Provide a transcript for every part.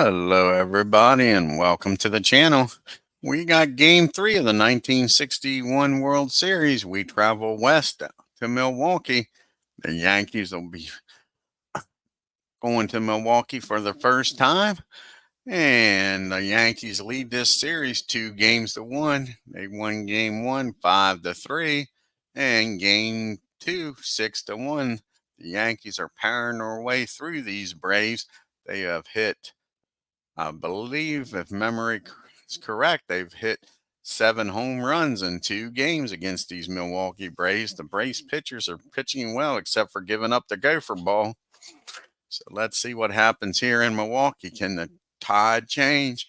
Hello, everybody, and welcome to the channel. We got game three of the 1961 World Series. We travel west to Milwaukee. The Yankees will be going to Milwaukee for the first time, and the Yankees lead this series 2-1. They won game one 5-3, and game two 6-1. The Yankees are powering their way through these Braves. They have hit, I believe, if memory is correct, they've hit 7 home runs in 2 games against these Milwaukee Braves. The Braves pitchers are pitching well, except for giving up the gopher ball. So let's see what happens here in Milwaukee. Can the tide change?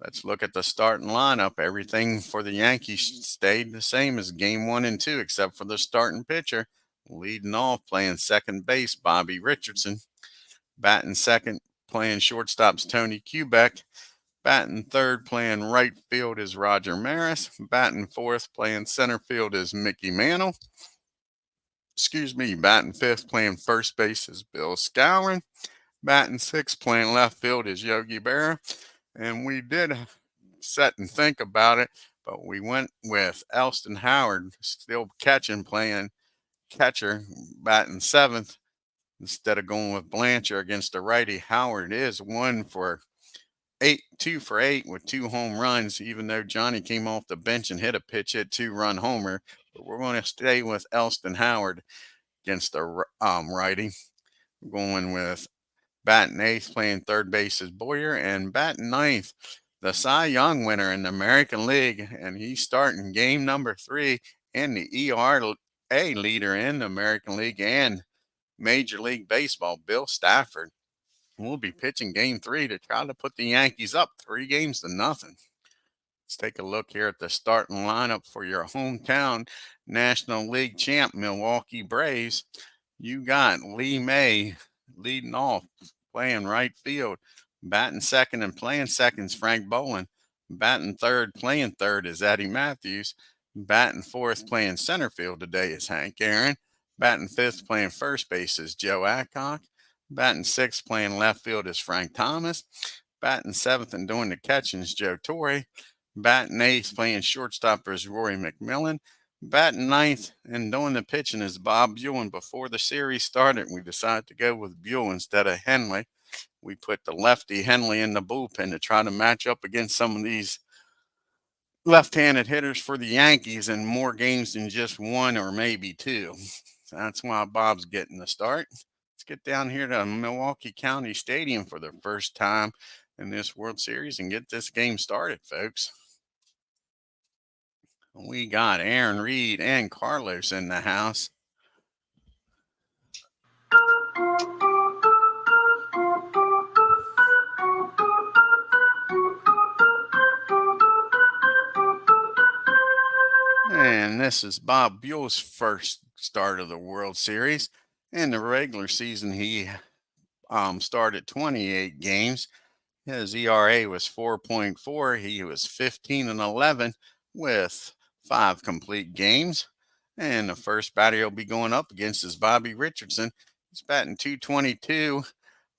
Let's look at the starting lineup. Everything for the Yankees stayed the same as game 1 and 2, except for the starting pitcher. Leading off, playing second base, Bobby Richardson. Batting second, playing shortstop's Tony Kubek. Batting third, playing right field, is Roger Maris. Batting fourth, playing center field, is Mickey Mantle. Batting fifth, playing first base, is Bill Skowron. Batting sixth, playing left field, is Yogi Berra. And we did sit and think about it, but we went with Elston Howard, still playing catcher, batting seventh, instead of going with Blanchard against the righty. Howard is 2 for 8 with 2 home runs, even though Johnny came off the bench and hit a pitch hit 2-run homer. But we're going to stay with Elston Howard against the righty. We're going with batting eighth, playing third base, is Boyer, and batting ninth, the Cy Young winner in the American League, and he's starting game number 3 and the ERA leader in the American League and Major League Baseball, Bill Stafford. We'll be pitching game 3 to try to put the Yankees up 3-0. Let's take a look here at the starting lineup for your hometown National League champ Milwaukee Braves. You got Lee May leading off, playing right field. Batting second and playing second is Frank Boland. Batting third, playing third, is Eddie Matthews. Batting fourth, playing center field today, is Hank Aaron. Batting fifth, playing first base, is Joe Adcock. Batting sixth, playing left field, is Frank Thomas. Batting seventh and doing the catching is Joe Torre. Batting eighth, playing shortstop, is Rory McMillan. Batting ninth and doing the pitching is Bob Buhl. And before the series started, we decided to go with Buhl instead of Henley. We put the lefty Henley in the bullpen to try to match up against some of these left-handed hitters for the Yankees in more games than just 1 or maybe 2. So that's why Bob's getting the start. Let's get down here to Milwaukee County Stadium for the first time in this World Series and get this game started, folks. We got Aaron Reed and Carlos in the house. And this is Bob Buell's first start of the World Series. In the regular season, he started 28 games. His ERA was 4.4. He was 15-11 with 5 complete games. And the first batter he'll be going up against is Bobby Richardson. He's batting .222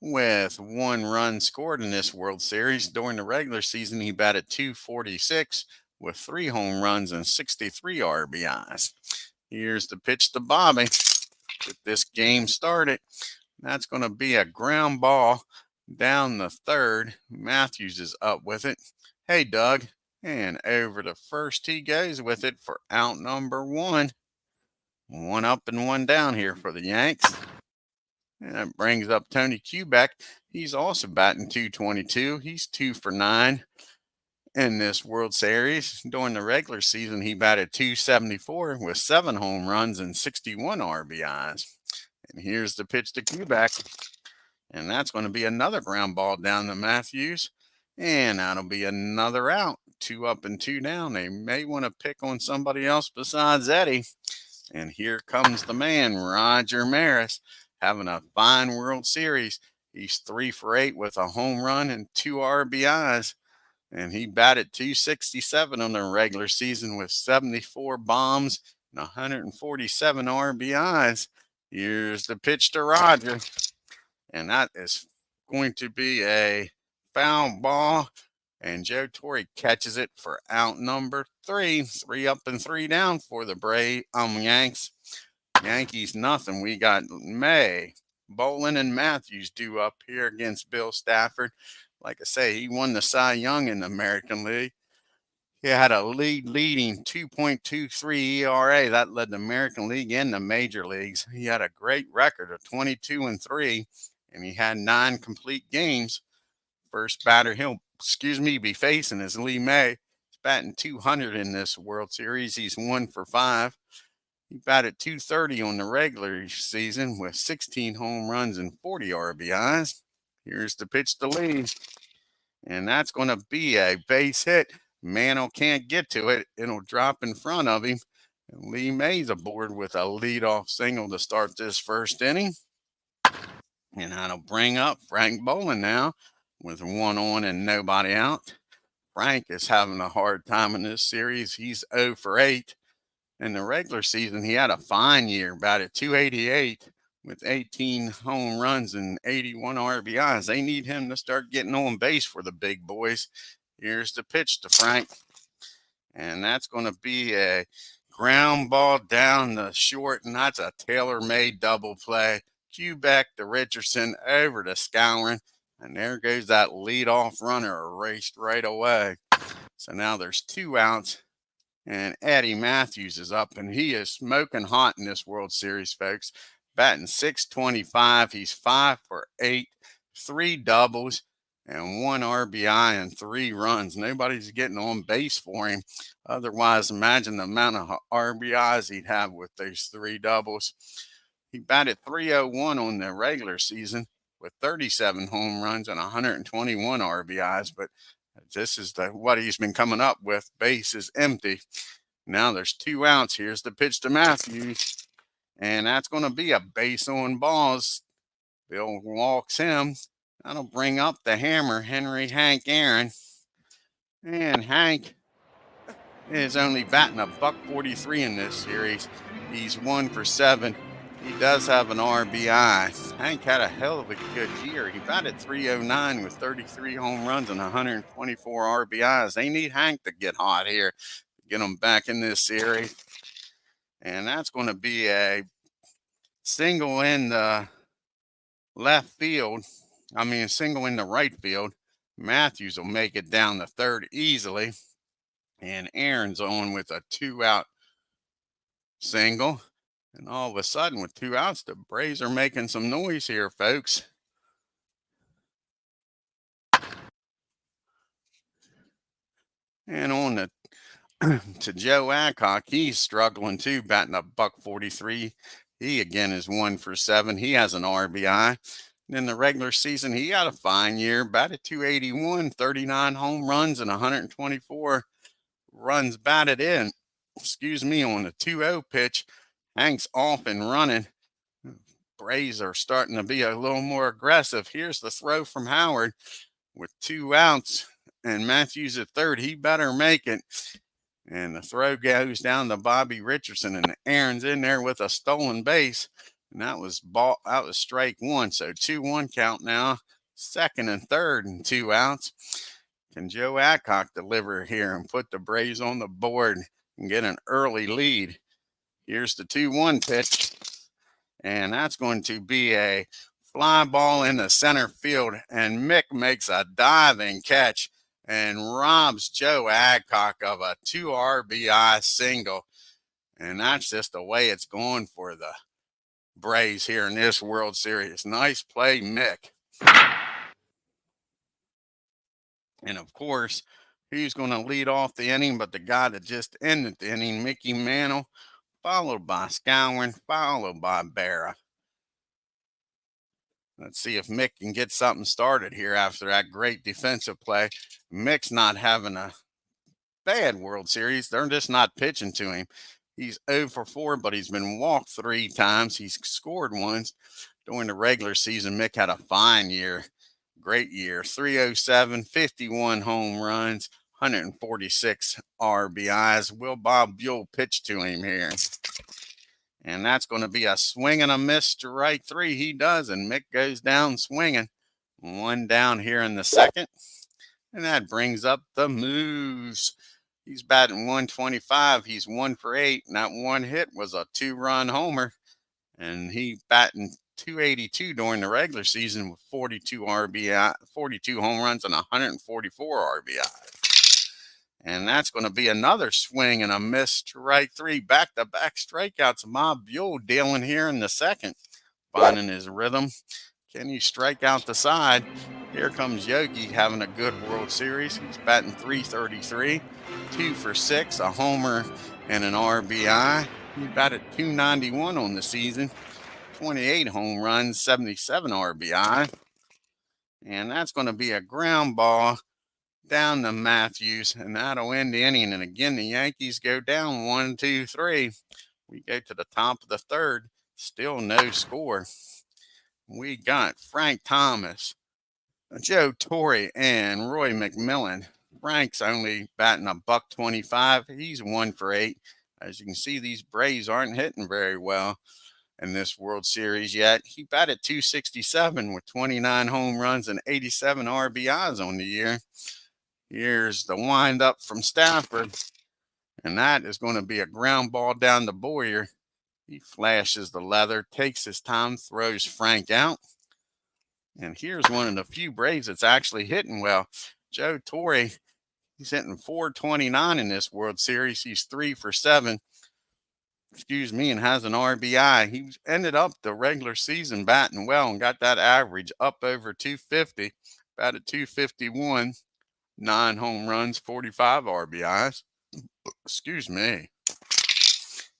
with 1 run scored in this World Series. During the regular season, he batted .246 with 3 home runs and 63 RBIs. Here's the pitch to Bobby. Get this game started. That's going to be a ground ball down the third. Matthews is up with it. Hey, Doug. And over to first he goes with it for out number 1. 1 up and 1 down here for the Yanks. And that brings up Tony Kubek. He's also batting .222. He's 2 for 9 in this World Series. During the regular season, he batted .274 with 7 home runs and 61 RBIs. And here's the pitch to Kubek. And that's going to be another ground ball down to Matthews. And that'll be another out. 2 up and 2 down. They may want to pick on somebody else besides Eddie. And here comes the man, Roger Maris, having a fine World Series. He's 3 for 8 with a home run and 2 RBIs. And he batted .267 on the regular season with 74 bombs and 147 RBIs. Here's the pitch to Roger. And that is going to be a foul ball, and Joe Torre catches it for out number 3. 3 up and 3 down for the Yanks. Yankees nothing. We got May, Bolin, and Matthews due up here against Bill Stafford. Like I say, he won the Cy Young in the American League. He had a leading 2.23 ERA. That led the American League and the major leagues. He had a great record of 22-3, and he had 9 complete games. First batter he'll be facing is Lee May. He's batting 200 in this World Series. He's 1 for 5. He batted 230 on the regular season with 16 home runs and 40 RBIs. Here's the pitch to Lee, and that's going to be a base hit. Mano can't get to it. It'll drop in front of him. And Lee May's aboard with a leadoff single to start this first inning. And that'll bring up Frank Bolin now with 1 on and nobody out. Frank is having a hard time in this series. He's 0 for 8. In the regular season, he had a fine year, batted .288 with 18 home runs and 81 RBIs. They need him to start getting on base for the big boys. Here's the pitch to Frank, and that's going to be a ground ball down the short, and that's a tailor-made double play. Cue back to Richardson over to Scourin, and there goes that leadoff runner erased right away. So now there's 2 outs, and Eddie Matthews is up, and he is smoking hot in this World Series, folks. Batting .625. He's 5 for 8, 3 doubles, and 1 RBI and 3 runs. Nobody's getting on base for him. Otherwise, imagine the amount of RBIs he'd have with those 3 doubles. He batted .301 on the regular season with 37 home runs and 121 RBIs, but this is what he's been coming up with. Base is empty. Now there's 2 outs. Here's the pitch to Matthews, and that's going to be a base on balls. Bill walks him. That'll bring up the hammer, Hank Aaron. And Hank is only batting a .143 in this series. He's 1 for 7. He does have an RBI. Hank had a hell of a good year. He batted .309 with 33 home runs and 124 RBIs. They need Hank to get hot here, get him back in this series. And that's going to be a single in the left field. Single in the right field. Matthews will make it down the third easily. And Aaron's on with a 2-out single. And all of a sudden, with 2 outs, the Braves are making some noise here, folks. And on to Joe Adcock, he's struggling too, batting a .143. He again is 1 for 7. He has an RBI. In the regular season, he had a fine year, batted .281, 39 home runs and 124 runs batted in. On the 2-0 pitch. Hank's off and running. Braves are starting to be a little more aggressive. Here's the throw from Howard with 2 outs, and Matthews at third. He better make it. And the throw goes down to Bobby Richardson, and Aaron's in there with a stolen base. And that was strike 1. So 2-1 count now. Second and third and 2 outs. Can Joe Adcock deliver here and put the Braves on the board and get an early lead? Here's the 2-1 pitch. And that's going to be a fly ball in the center field. And Mick makes a diving catch and robs Joe Adcock of a 2 RBI single. And that's just the way it's going for the Braves here in this World Series. Nice play, Mick. And of course, who's going to lead off the inning but the guy that just ended the inning, Mickey Mantle, followed by Scourin, followed by Berra. Let's see if Mick can get something started here after that great defensive play. Mick's not having a bad World Series. They're just not pitching to him. He's 0 for 4, but he's been walked 3 times. He's scored once. During the regular season, Mick had a fine year. Great year. 307, 51 home runs, 146 RBIs. Will Bob Buhl pitch to him here? And that's going to be a swing and a miss to right 3. He does, and Mick goes down swinging. One down here in the second. And that brings up the Moose. He's batting 125. He's 1 for 8. And that one hit was a 2-run homer. And he batting 282 during the regular season with 42 RBI, 42 home runs, and 144 RBI. And that's going to be another swing and a miss, strike three. Back-to-back strikeouts. BUHL dealing here in the second, finding his rhythm. Can he strike out the side? Here comes Yogi having a good World Series. He's batting 333, 2 for 6, a homer and an RBI. He batted 291 on the season, 28 home runs, 77 RBI. And that's going to be a ground ball down to Matthews, and that'll end the inning. And again, the Yankees go down 1-2-3. We go to the top of the third, still no score. We got Frank Thomas, Joe Torre, and Roy McMillan. Frank's only batting $125. He's 1 for 8. As you can see, these Braves aren't hitting very well in this World Series yet. He batted 267 with 29 home runs and 87 RBIs on the year. Here's the windup from Stafford, and that is going to be a ground ball down to Boyer. He flashes the leather, takes his time, throws Frank out. And here's one of the few Braves that's actually hitting well. Joe Torre, he's hitting 429 in this World Series. He's 3 for 7. And has an RBI. He ended up the regular season batting well and got that average up over 250. Batted 251, 9 home runs, 45 RBIs.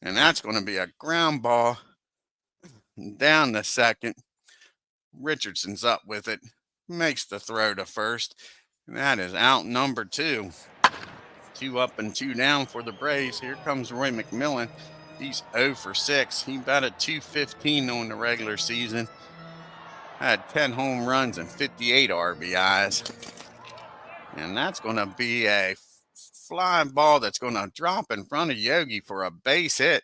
And that's going to be a ground ball down the second. Richardson's up with it, makes the throw to first, and that is out number 2. 2 up and 2 down for the Braves. Here comes Roy McMillan. He's 0 for 6. He batted 215 on the regular season, had 10 home runs and 58 RBIs. And that's going to be a fly ball that's going to drop in front of Yogi for a base hit.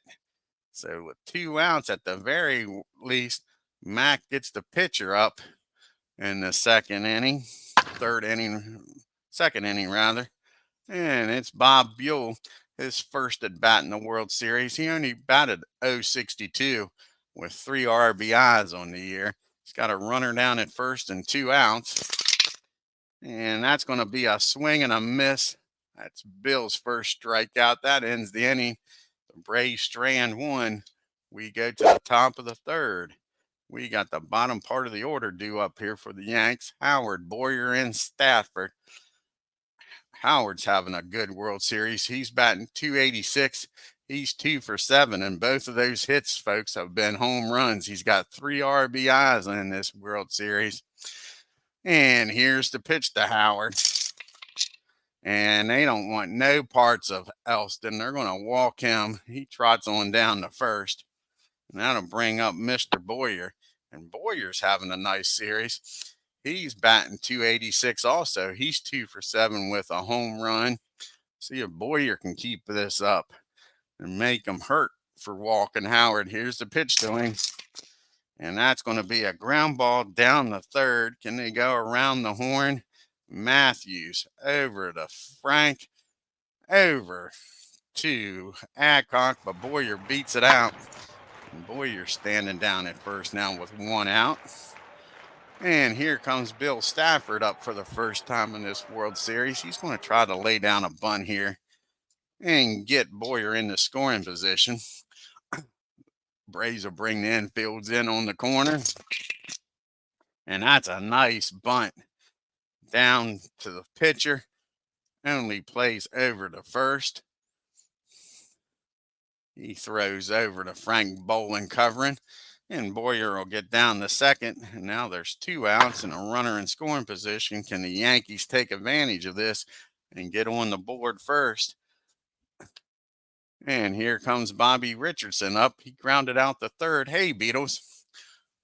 So with 2 outs at the very least, Mac gets the pitcher up in the second inning, second inning rather. And it's Bob BUHL, his first at bat in the World Series. He only batted .062 with 3 RBIs on the year. He's got a runner down at first and 2 outs. And that's going to be a swing and a miss. That's Bill's first strikeout. That ends the inning. The Braves strand 1. We go to the top of the third. We got the bottom part of the order due up here for the Yanks. Howard, Boyer, and Stafford. Howard's having a good World Series. He's batting 286. He's 2 for 7. And both of those hits, folks, have been home runs. He's got 3 RBIs in this World Series. And here's the pitch to Howard. And they don't want no parts of Elston. They're going to walk him. He trots on down to first. And that'll bring up Mr. Boyer. And Boyer's having a nice series. He's batting 286 also. He's 2 for 7 with a home run. See if Boyer can keep this up and make him hurt for walking Howard. Here's the pitch to him. And that's going to be a ground ball down the third. Can they go around the horn? Matthews over to Frank, over to Adcock, but Boyer beats it out. And Boyer standing down at first now with 1 out. And here comes Bill Stafford up for the first time in this World Series. He's going to try to lay down a bunt here and get Boyer in the scoring position. Braves will bring the infields in on the corner. And that's a nice bunt down to the pitcher. Only plays over to first. He throws over to Frank Bolin covering. And Boyer will get down the second. And now there's 2 outs and a runner in scoring position. Can the Yankees take advantage of this and get on the board first? And here comes Bobby Richardson up. He grounded out the third. Hey, Beatles.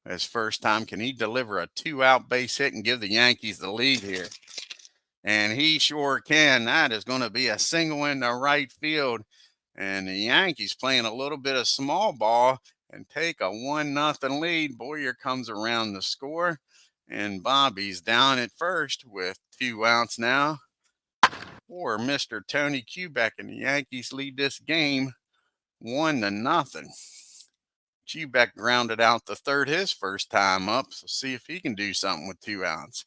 His first time. Can he deliver a 2-out base hit and give the Yankees the lead here? And he sure can. That is going to be a single in the right field. And the Yankees playing a little bit of small ball and take a 1-0 lead. Boyer comes around the score. And Bobby's down at first with 2 outs now. Or Mr. Tony Quebec, and the Yankees lead this game 1-0. Quebec grounded out the third his first time up, so see if he can do something with 2 outs.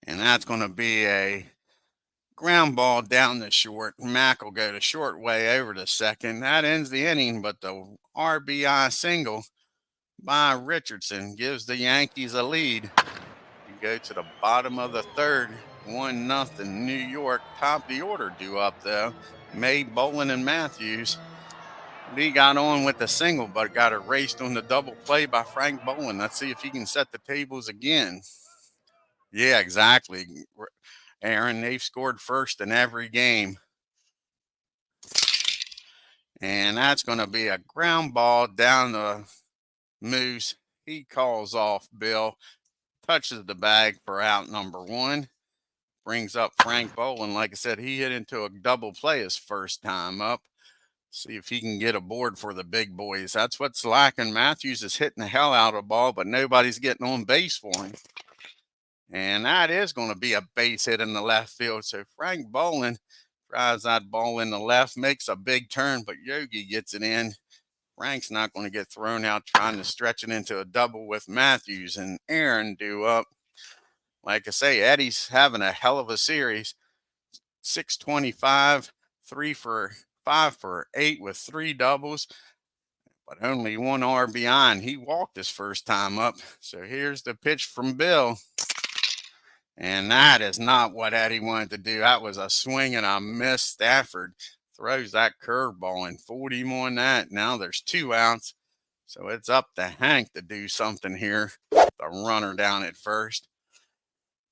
And that's going to be a ground ball down the short. Mack will go the short way over to second. That ends the inning, but the RBI single by Richardson gives the Yankees a lead. We go to the bottom of the third, 1-0 New York. Top of the order due up though. May, Bolin, and Matthews. Lee got on with the single, but got erased on the double play by Frank Bolin. Let's see if he can set the tables again. Yeah, exactly. Aaron, they've scored first in every game. And that's going to be a ground ball down the Moose. He calls off Bill, touches the bag for out number 1. Brings up Frank Bolin. Like I said, he hit into a double play his first time up. See if he can get aboard for the big boys. That's what's lacking. Matthews is hitting the hell out of the ball, but nobody's getting on base for him. And that is going to be a base hit in the left field. So Frank Bolin drives that ball in the left, makes a big turn, but Yogi gets it in. Frank's not going to get thrown out trying to stretch it into a double with Matthews and Aaron due up. Like I say, Eddie's having a hell of a series. 625, 5 for 8 with 3 doubles, but only 1 RBI, and he walked his first time up. So here's the pitch from Bill. And that is not what Eddie wanted to do. That was a swing and a miss. Stafford throws that curveball and 40 more on that. Now there's 2 outs. So it's up to Hank to do something here. The runner down at first.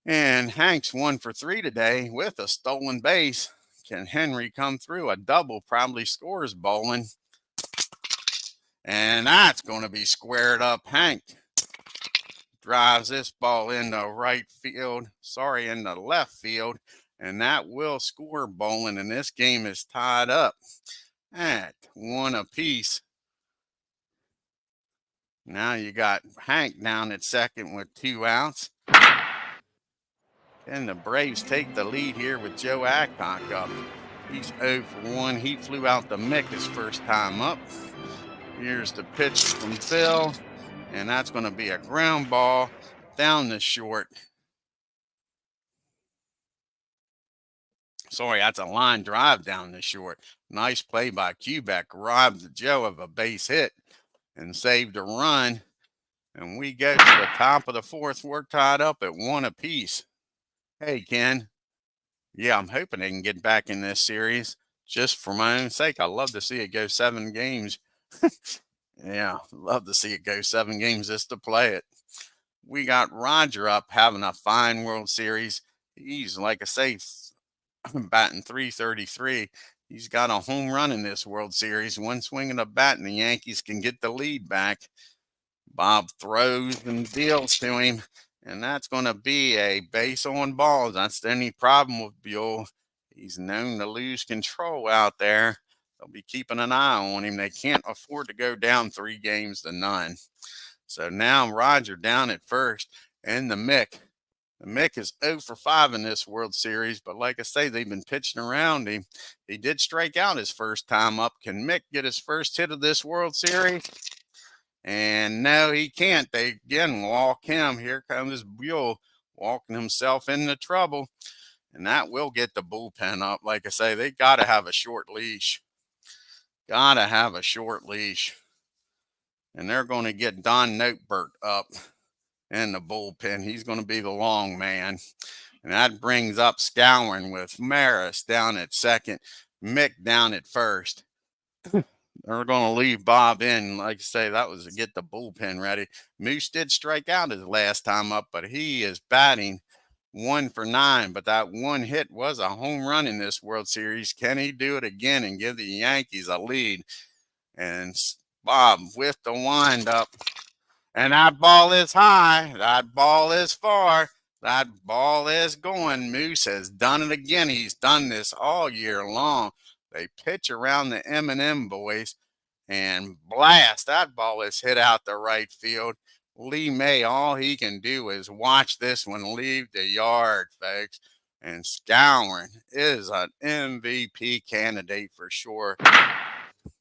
And Hank's 1 for 3 today with a stolen base. Can Henry come through? A double probably scores Bolin. And that's going to be squared up. Hank drives this ball into right field. In the left field. And that will score Bolin. And this game is tied up at 1 apiece. Now you got Hank down at second with 2 outs. And the Braves take the lead here with Joe Adcock up. He's 0 for 1. He flew out the Mick his first time up. Here's the pitch from Phil. And that's going to be a ground ball down the short. Sorry, that's a line drive down the short. Nice play by Quebec. Robbed Joe of a base hit and saved a run. And we go to the top of the 4th. We're tied up at 1 apiece. Hey, Ken. Yeah, I'm hoping they can get back in this series just for my own sake. I love to see it go 7 games. Yeah, love to see it go 7 games just to play it. We got Roger up having a fine World Series. He's, like I say, batting .333. He's got a home run in this World Series. 1 swing of the bat, and the Yankees can get the lead back. Bob throws and deals to him. And that's going to be a base on balls. That's the only problem with BUHL. He's known to lose control out there. They'll be keeping an eye on him. They can't afford to go down 3 games to none. So now Roger down at first. And the Mick. The Mick is 0 for 5 in this World Series. But like I say, they've been pitching around him. He did strike out his first time up. Can Mick get his first hit of this World Series? And no, he can't. They again walk him. Here comes BUHL walking himself into trouble. And that will get the bullpen up. Like I say, they got to have a short leash. Got to have a short leash. And they're going to get Don Notebert up in the bullpen. He's going to be the long man. And that brings up Scouring with Maris down at second. Mick down at first. They're going to leave Bob in. Like I say, that was to get the bullpen ready. Moose did strike out his last time up, but he is batting 1 for 9. But that 1 hit was a home run in this World Series. Can he do it again and give the Yankees a lead? And Bob with the windup. And that ball is high. That ball is far. That ball is going. Moose has done it again. He's done this all year long. They pitch around the M&M boys, And blast, that ball is hit out the right field. Lee May, all he can do is watch this one leave the yard, folks. And Scourin is an MVP candidate for sure.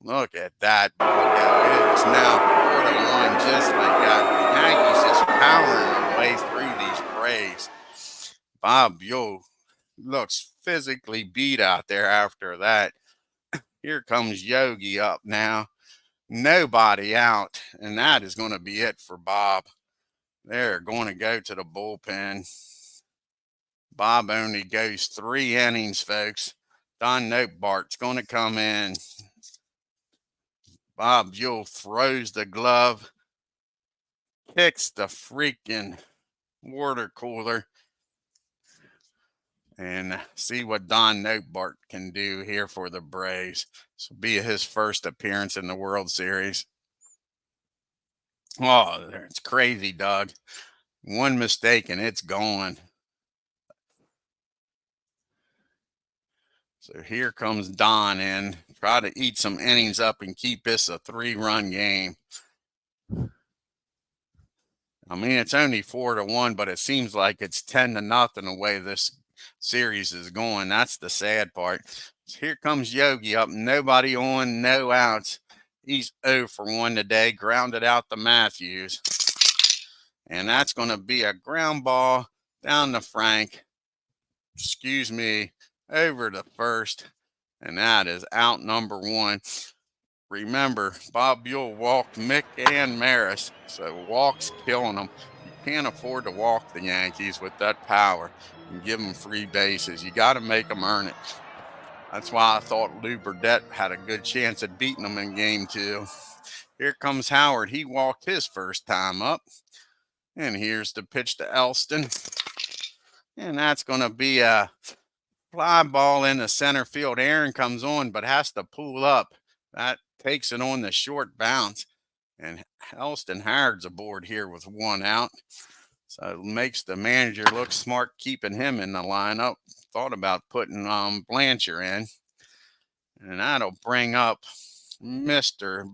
Look at that ball go. It is now 4-1, just like that. The Yankees just powering their way through these Braves. Bob Buhl looks physically beat out there after that. Here comes Yogi up now. Nobody out, and that is going to be it for Bob. They're going to go to the bullpen. Bob only goes 3 innings, folks. Don Notebart's going to come in. Bob Buhl throws the glove, kicks the freaking water cooler, and see what Don Notebart can do here for the Braves. This will be his first appearance in the World Series. Oh, it's crazy, Doug. One mistake and it's gone. So here comes Don in. Try to eat some innings up and keep this a 3-run game. I mean, it's only 4-1, but it seems like it's 10-0 the way this series is going. That's the sad part. So here comes Yogi up. Nobody on, no outs. He's 0 for 1 today. Grounded out to Matthews. And that's going to be a ground ball down to Frank. Excuse me, over to first. And that is out number 1. Remember, Bob Buhl walked Mick and Maris, so walks killing them. You can't afford to walk the Yankees with that power and give them free bases. You got to make them earn it. That's why I thought Lou Burdette had a good chance at beating them in game 2. Here comes Howard. He walked his first time up. And here's the pitch to Elston. And that's going to be a fly ball in the center field. Aaron comes on, but has to pull up. That takes it on the short bounce. And Elston Howard's aboard here with 1 out. So it makes the manager look smart keeping him in the lineup. Thought about putting Blanchard in. And that'll bring up Mr.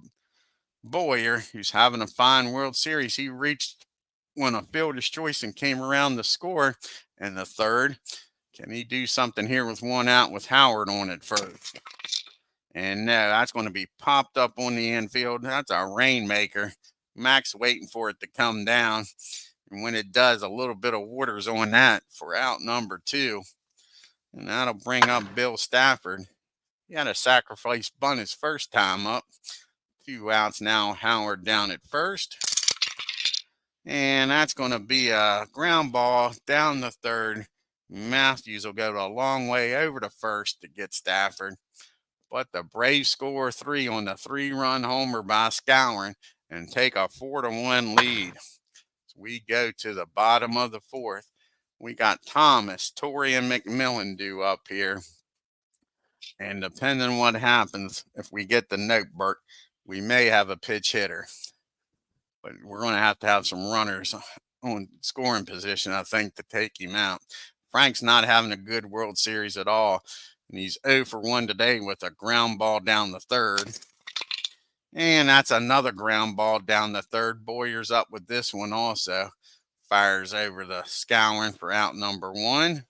Boyer, who's having a fine World Series. He reached when a fielder's choice and came around to score in the 3rd. Can he do something here with 1 out with Howard on it first? And no, that's going to be popped up on the infield. That's a rainmaker. Mac's waiting for it to come down. And when it does, a little bit of water's on that for out number 2. And that'll bring up Bill Stafford. He had a sacrifice bunt his first time up. 2 outs now. Howard down at first. And that's going to be a ground ball down the 3rd. Matthews will go a long way over to first to get Stafford. But the Braves score 3 on the 3-run homer by Scourin and take a 4-1 lead. So we go to the bottom of the 4th. We got Thomas, Torrey, and McMillan due up here. And depending on what happens, if we get the Notebert, we may have a pitch hitter. But we're going to have some runners on scoring position, I think, to take him out. Frank's not having a good World Series at all. And he's 0 for 1 today with a ground ball down the 3rd. And that's another ground ball down the 3rd. Boyer's up with this one also. Fires over the Scourin for out number 1.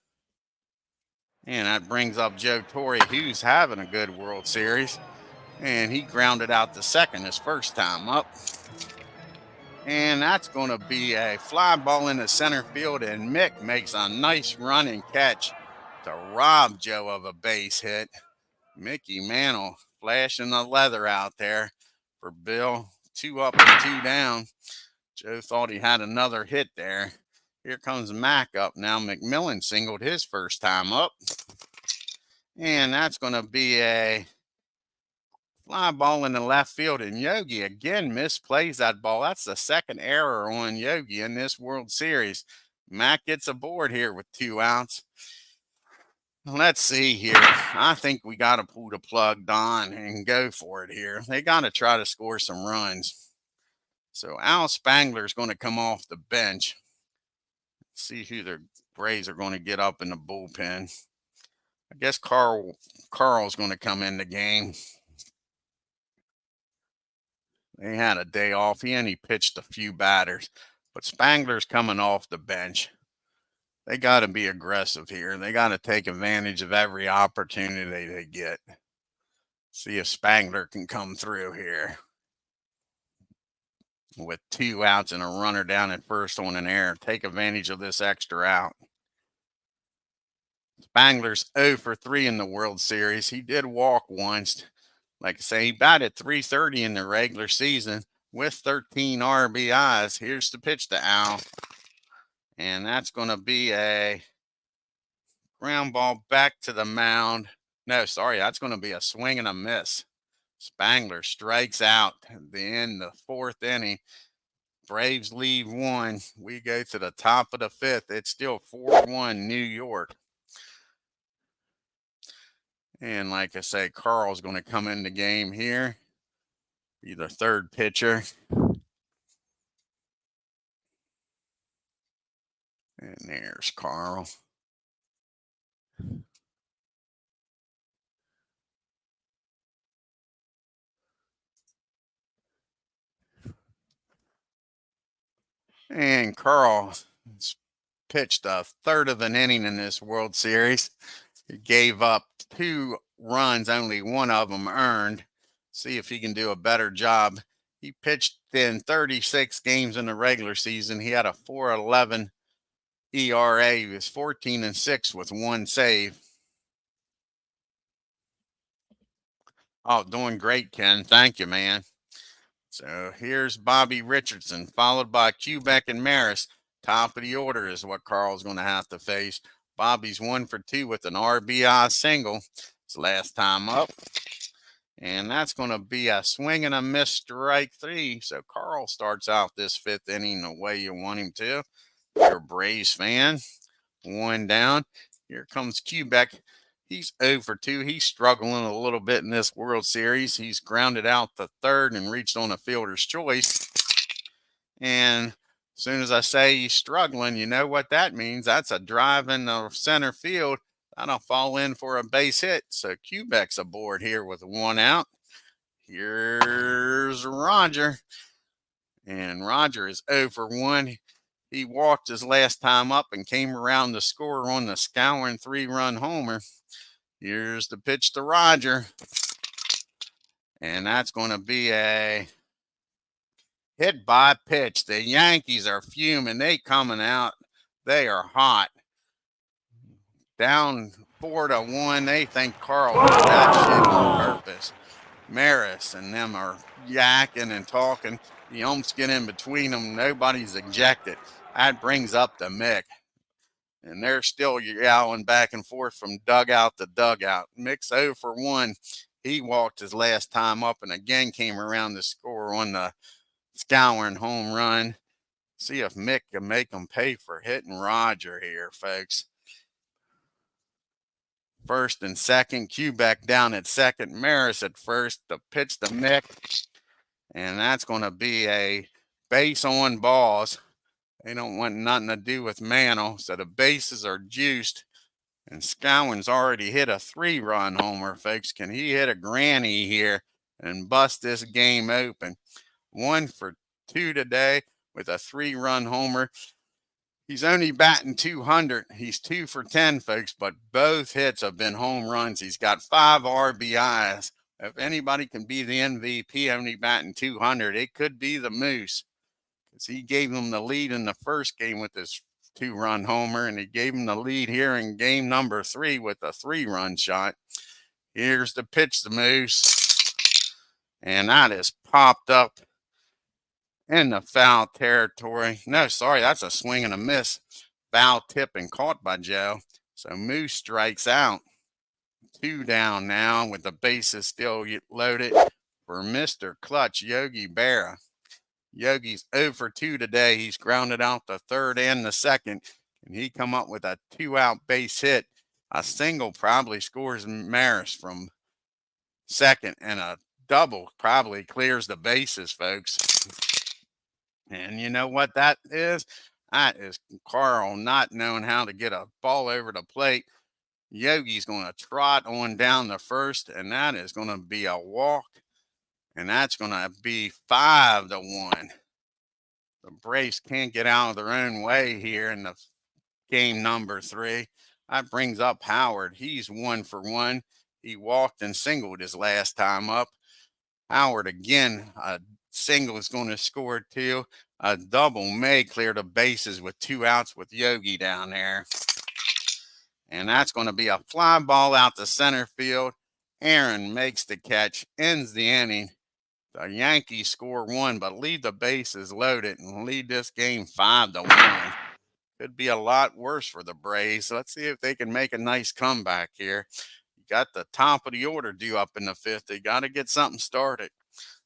And that brings up Joe Torre, who's having a good World Series. And he grounded out the 2nd his first time up. And that's going to be a fly ball in the center field. And Mick makes a nice run and catch to rob Joe of a base hit. Mickey Mantle flashing the leather out there for Bill. 2 up and 2 down. Joe thought he had another hit there. Here comes Mac up now. McMillan singled his first time up. And that's going to be a fly ball in the left field. And Yogi again misplays that ball. That's the 2nd error on Yogi in this World Series. Mac gets aboard here with 2 outs. Let's see here. I think we got to pull the plug, Don, and go for it here. They got to try to score some runs. So Al Spangler is going to come off the bench. Let's see who the Braves are going to get up in the bullpen. I guess Carl's going to come in the game. They had a day off. He only pitched a few batters, but Spangler's coming off the bench. They got to be aggressive here. They got to take advantage of every opportunity they get. See if Spangler can come through here. With 2 outs and a runner down at first on an error. Take advantage of this extra out. Spangler's 0 for 3 in the World Series. He did walk once. Like I say, he batted .330 in the regular season with 13 RBIs. Here's the pitch to Al. And that's going to be a ground ball back to the mound. No, sorry, that's going to be a swing and a miss. Spangler strikes out at the end of the 4th inning. Braves leave 1. We go to the top of the 5th. It's still 4-1 New York. And like I say, Carl's going to come in the game here. Be the 3rd pitcher. And there's Carl. And Carl pitched a 1/3 of an inning in this World Series. He gave up 2 runs, only 1 of them earned. See if he can do a better job. He pitched in 36 games in the regular season. He had a 4.11 ERA. He was 14-6 with 1 save. Oh, doing great, Ken. Thank you, man. So here's Bobby Richardson, followed by Quebec and Maris. Top of the order is what Carl's going to have to face. Bobby's 1 for 2 with an RBI single. It's last time up. And that's going to be a swing and a miss, strike 3. So Carl starts out this 5th inning the way you want him to. You're a Braves fan. 1 down. Here comes Quebec. He's 0 for 2. He's struggling a little bit in this World Series. He's grounded out the 3rd and reached on a fielder's choice. And as soon as I say he's struggling, you know what that means. That's a drive in the center field. That'll fall in for a base hit. So Quebec's aboard here with 1 out. Here's Roger. And Roger is 0 for 1. He walked his last time up and came around to score on the Scourin 3-run homer. Here's the pitch to Roger. And that's going to be a hit by pitch. The Yankees are fuming. They coming out. They are hot. Down 4-1. They think Carl did that shit on purpose. Maris and them are yakking and talking. The umps get in between them. Nobody's ejected. That brings up the Mick. And they're still yowling back and forth from dugout to dugout. Mick's 0 for 1. He walked his last time up and again came around to score on the Scourin home run. See if Mick can make them pay for hitting Roger here, folks. 1st and 2nd. Quebec down at 2nd. Maris at 1st. The pitch to Mick. And that's going to be a base on balls. They don't want nothing to do with Mantle, so the bases are juiced. And Scourin's already hit a 3-run homer, folks. Can he hit a granny here and bust this game open? 1 for 2 today with a 3-run homer. He's only batting .200. He's 2 for 10, folks, but both hits have been home runs. He's got 5 RBIs. If anybody can be the MVP only batting .200, it could be the Moose. He gave them the lead in the first game with his 2-run homer, and he gave him the lead here in game number 3 with a 3-run shot. Here's the pitch to Moose, and that is popped up in the foul territory. No, sorry, that's a swing and a miss. Foul tip and caught by Joe. So Moose strikes out. 2 down now with the bases still loaded for Mr. Clutch, Yogi Berra. Yogi's 0 for 2 today. He's grounded out the 3rd and the 2nd. And he come up with a 2-out base hit. A single probably scores Maris from 2nd. And a double probably clears the bases, folks. And you know what that is? That is Carl not knowing how to get a ball over the plate. Yogi's going to trot on down the 1st. And that is going to be a walk. and that's going to be 5-1. The Braves can't get out of their own way here in the game number 3. That brings up Howard. He's 1 for 1. He walked and singled his last time up. Howard again, a single is going to score 2. A double may clear the bases with 2 outs with Yogi down there. And that's going to be a fly ball out to center field. Aaron makes the catch, ends the inning. The Yankees score 1, but leave the bases loaded and lead this game 5-1. Could be a lot worse for the Braves. Let's see if they can make a nice comeback here. You got the top of the order due up in the 5th. They got to get something started.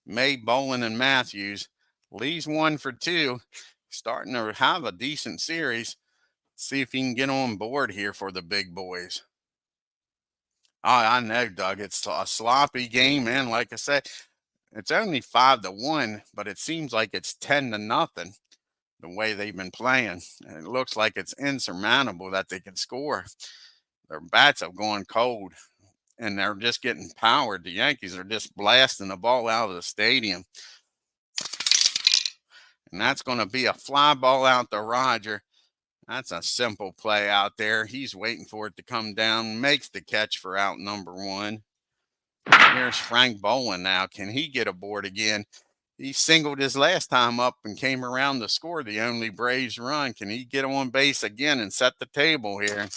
May, Bolin, and Matthews. Lee's 1 for 2. Starting to have a decent series. See if he can get on board here for the big boys. Oh, I know, Doug. It's a sloppy game, man. Like I said, it's only 5-1, but it seems like it's 10-0 the way they've been playing. And it looks like it's insurmountable that they can score. Their bats have gone cold, and they're just getting powered. The Yankees are just blasting the ball out of the stadium. And that's going to be a fly ball out to Roger. That's a simple play out there. He's waiting for it to come down, makes the catch for out number 1. Here's Frank Bolin now. Can he get aboard again? He singled his last time up and came around to score the only Braves run. Can he get on base again and set the table here?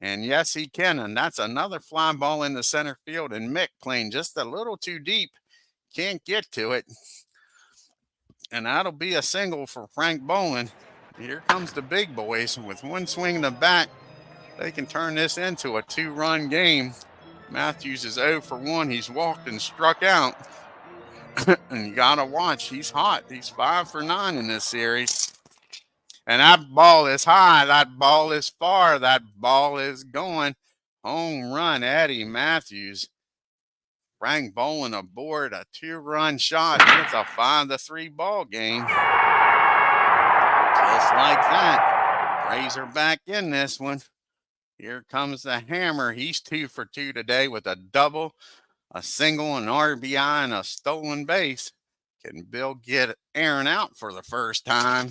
And yes, he can. And that's another fly ball in the center field. And Mick playing just a little too deep. Can't get to it. And that'll be a single for Frank Bolin. Here comes the big boys. With one swing of the bat, they can turn this into a 2-run game. Matthews is 0 for 1. He's walked and struck out. And you got to watch. He's hot. He's 5 for 9 in this series. And that ball is high. That ball is far. That ball is going. Home run, Eddie Matthews. Frank Bolin aboard, a 2-run shot. It's a 5-3 ball game. Just like that. Braves are back in this one. Here comes the hammer. He's 2 for 2 today with a double, a single, an RBI, and a stolen base. Can Bill get Aaron out for the first time?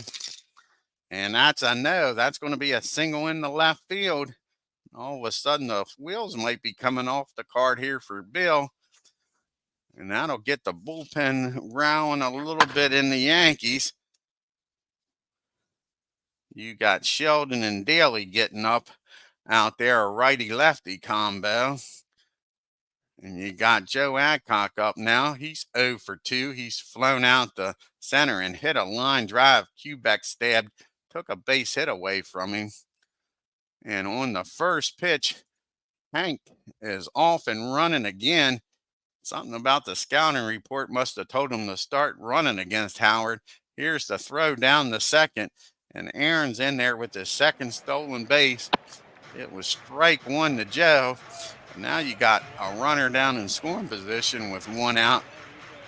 And that's a no. That's going to be a single in the left field. All of a sudden, the wheels might be coming off the card here for Bill. And that'll get the bullpen rowing a little bit in the Yankees. You got Sheldon and Daly getting up out there, a righty-lefty combo. And you got Joe Adcock up now. He's 0 for 2. He's flown out the center and hit a line drive. Quebec stabbed, took a base hit away from him. And on the first pitch, Hank is off and running again. Something about the scouting report must have told him to start running against Howard. Here's the throw down the second, and Aaron's in there with his second stolen base. It was strike 1 to Joe. Now you got a runner down in scoring position with 1 out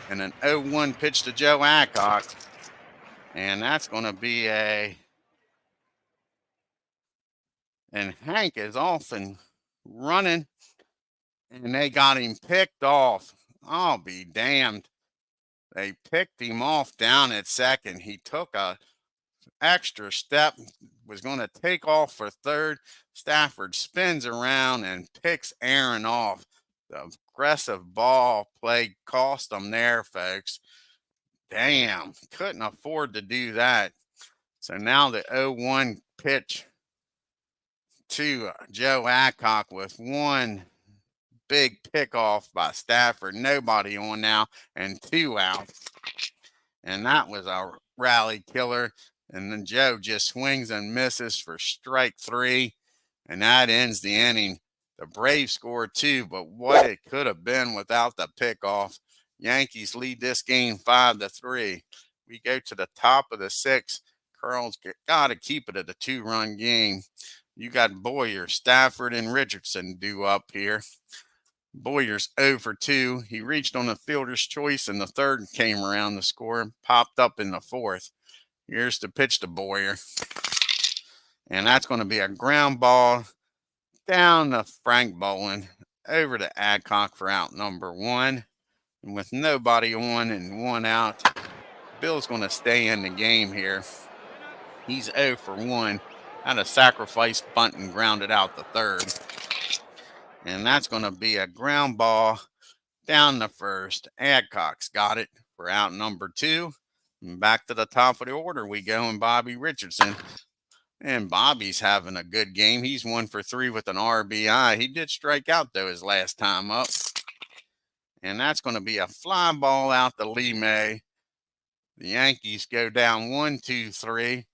and an 0-1 pitch to Joe Adcock. And that's going to be and Hank is off and running. And they got him picked off. I'll be damned. They picked him off down at second. He took a extra step, was going to take off for third. Stafford spins around and picks Aaron off. The aggressive ball play cost them there, folks. Damn, couldn't afford to do that. So now the 0-1 pitch to Joe Adcock with 1 big pickoff by Stafford. Nobody on now and 2 out. And that was a rally killer. And then Joe just swings and misses for strike 3. And that ends the inning. The Braves scored 2, but what it could have been without the pickoff. Yankees lead this game 5-3. We go to the top of the 6th. Curls got to keep it at a 2-run game. You got Boyer, Stafford, and Richardson due up here. Boyer's 0 for 2. He reached on the fielder's choice in the third and came around to score and popped up in the fourth. Here's the pitch to Boyer. And that's going to be a ground ball down to Frank Bolin over to Adcock for out number 1. And with nobody on and one out, Bill's going to stay in the game here. He's 0 for 1. Had a sacrifice bunt and grounded out the third. And that's going to be a ground ball down the first. Adcock's got it for out number 2. And back to the top of the order we go, and Bobby Richardson. And Bobby's having a good game. He's 1 for 3 with an RBI. He did strike out, though, his last time up. And that's going to be a fly ball out to Lee May. The Yankees go down 1, 2, 3.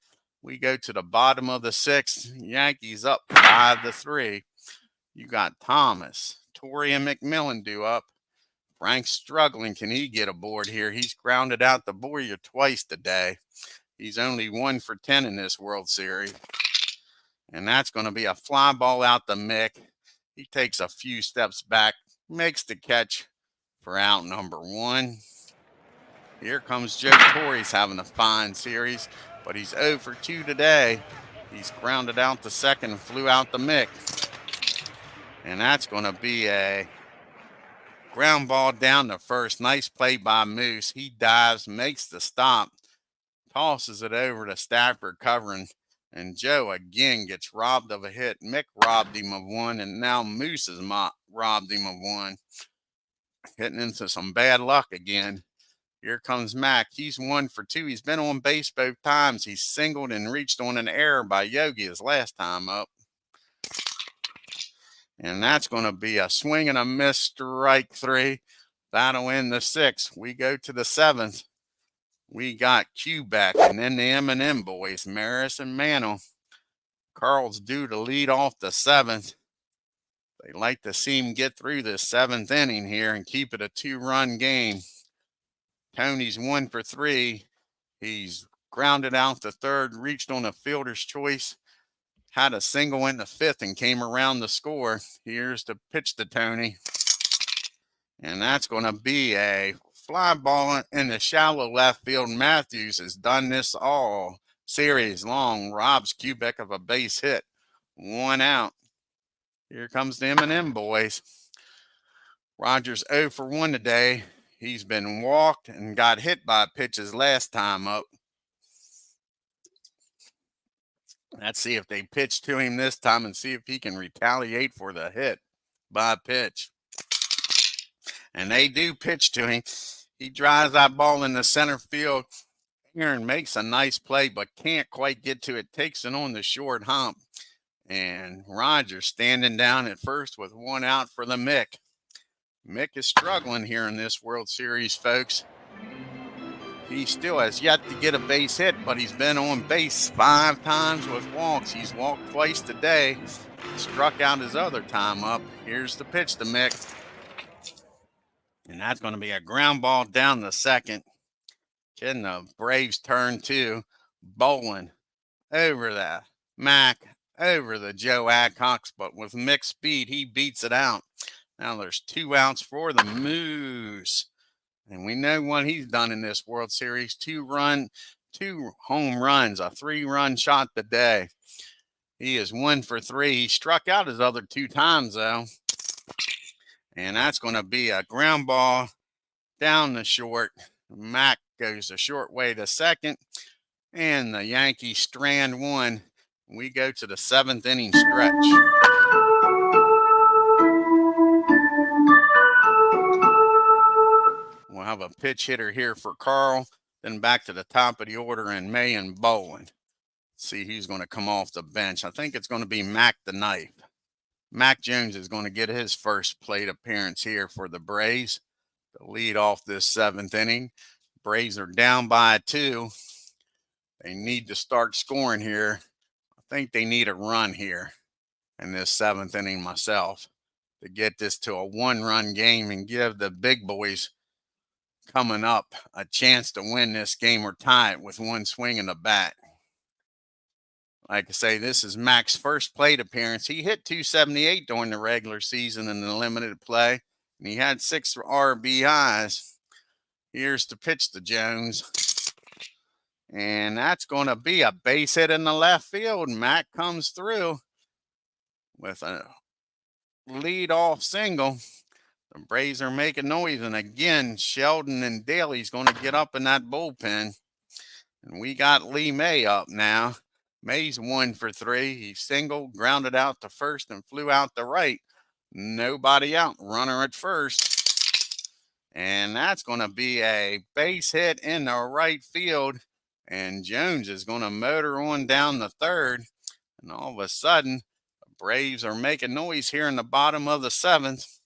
We go to the bottom of the 6th. Yankees up 5 to 3. You got Thomas, Torrey, and McMillan due up. Frank's struggling. Can he get aboard here? He's grounded out the Boyer twice today. He's only 1 for 10 in this World Series. And that's going to be a fly ball out to Mick. He takes a few steps back, makes the catch for out number 1. Here comes Joe Torre. He's having a fine series, but he's 0 for 2 today. He's grounded out the second and flew out the Mick. And that's going to be a ground ball down the first. Nice play by Moose. He dives, makes the stop, tosses it over to Stafford covering, and Joe again gets robbed of a hit. Mick robbed him of 1, and now Moose has robbed him of 1. Hitting into some bad luck again. Here comes Mac. He's 1 for 2. He's been on base both times. He's singled and reached on an error by Yogi his last time up. And that's going to be a swing and a miss, strike 3. That'll end the 6th. We go to the 7th. We got Quebec and then the M&M boys, Maris and Mantle. Carl's due to lead off the 7th. They like to see him get through this 7th inning here and keep it a 2-run game. Tony's 1 for 3. He's grounded out the third, reached on a fielder's choice, had a single in the 5th and came around the score. Here's the pitch to Tony. And that's going to be a fly ball in the shallow left field. Matthews has done this all series long. Robs Quebec of a base hit. 1 out. Here comes the M&M boys. Rogers 0 for 1 today. He's been walked and got hit by pitches last time up. Let's see if they pitch to him this time and see if he can retaliate for the hit by pitch. And they do pitch to him. He drives that ball in the center field. Aaron makes a nice play, but can't quite get to it. Takes it on the short hump. And Rogers standing down at first with 1 out for the Mick. Mick is struggling here in this World Series, folks. He still has yet to get a base hit, but he's been on base 5 times with walks. He's walked twice today. Struck out his other time up. Here's the pitch to Mick. And that's going to be a ground ball down the 2nd. Getting the Braves turn 2. Bowling over the Mac, over the Joe Adcocks, but with Mick's speed, he beats it out. Now there's 2 outs for the Moose. And we know what he's done in this World Series. 2 home runs, a 3-run shot today. He is 1 for 3. He struck out his other 2 times, though. And that's going to be a ground ball down the short. Mac goes the short way to second. And the Yankees strand 1. We go to the 7th inning stretch. We'll have a pitch hitter here for Carl. Then back to the top of the order in May and Bowen. See who's going to come off the bench. I think it's going to be Mac the Knife. Mac Jones is going to get his first plate appearance here for the Braves to lead off this 7th inning. Braves are down by 2. They need to start scoring here. I think they need a run here in this 7th inning myself to get this to a 1-run game and give the big boys coming up a chance to win this game or tie it with 1 swing in the bat. Like I say, this is Mac's first plate appearance. He hit .278 during the regular season in the limited play, and he had 6 RBIs. Here's the pitch to Jones. And that's going to be a base hit in the left field. Mac comes through with a lead-off single. The Braves are making noise, and again, Sheldon and Daly's going to get up in that bullpen. And we got Lee May up now. May's 1 for 3. He singled, grounded out to first, and flew out to right. Nobody out. Runner at first. And that's going to be a base hit in the right field. And Jones is going to motor on down the third. And all of a sudden, the Braves are making noise here in the bottom of the 7th.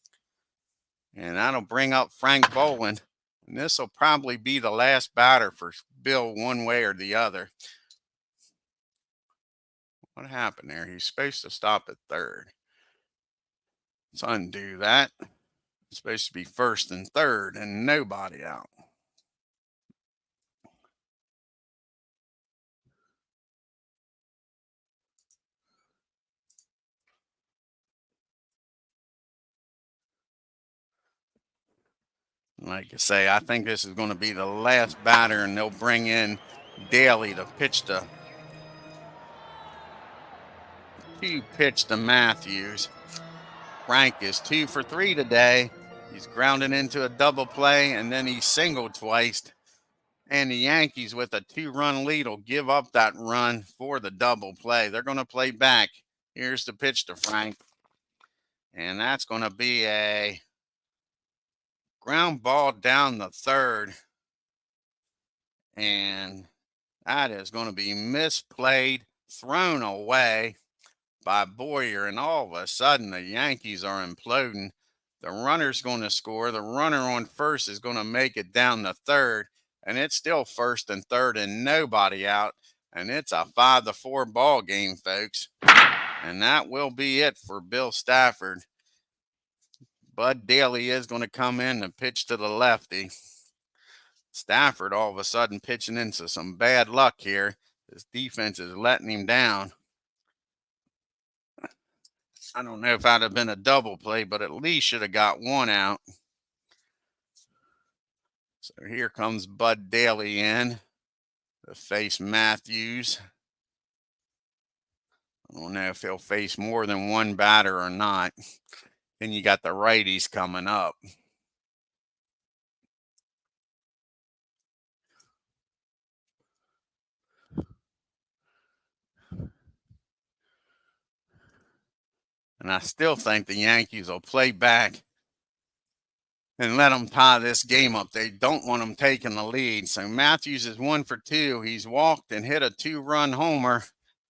And that'll bring up Frank Boland. And this will probably be the last batter for Bill one way or the other. What happened there? He's supposed to stop at third. Let's undo that. It's supposed to be first and third and nobody out. Like I say, I think this is going to be the last batter, and they'll bring in Daly to pitch to Matthews. Frank is 2 for 3 today. He's grounded into a double play, and then he singled twice. And the Yankees, with a 2-run lead, will give up that run for the double play. They're going to play back. Here's the pitch to Frank. And that's going to be a ground ball down the third. And that is going to be misplayed, thrown away by Boyer. And all of a sudden, the Yankees are imploding. The runner's going to score. The runner on first is going to make it down the third. And it's still first and third and nobody out. And it's a 5-4 ball game, folks. And that will be it for Bill Stafford. Bud Daly is going to come in and pitch to the lefty. Stafford all of a sudden pitching into some bad luck here. His defense is letting him down. I don't know if that'd have been a double play, but at least should have got one out. So here comes Bud Daly in to face Matthews. I don't know if he'll face more than one batter or not. Then you got the righties coming up. And I still think the Yankees will play back and let them tie this game up. They don't want them taking the lead. So Matthews is 1 for 2. He's walked and hit a 2-run homer.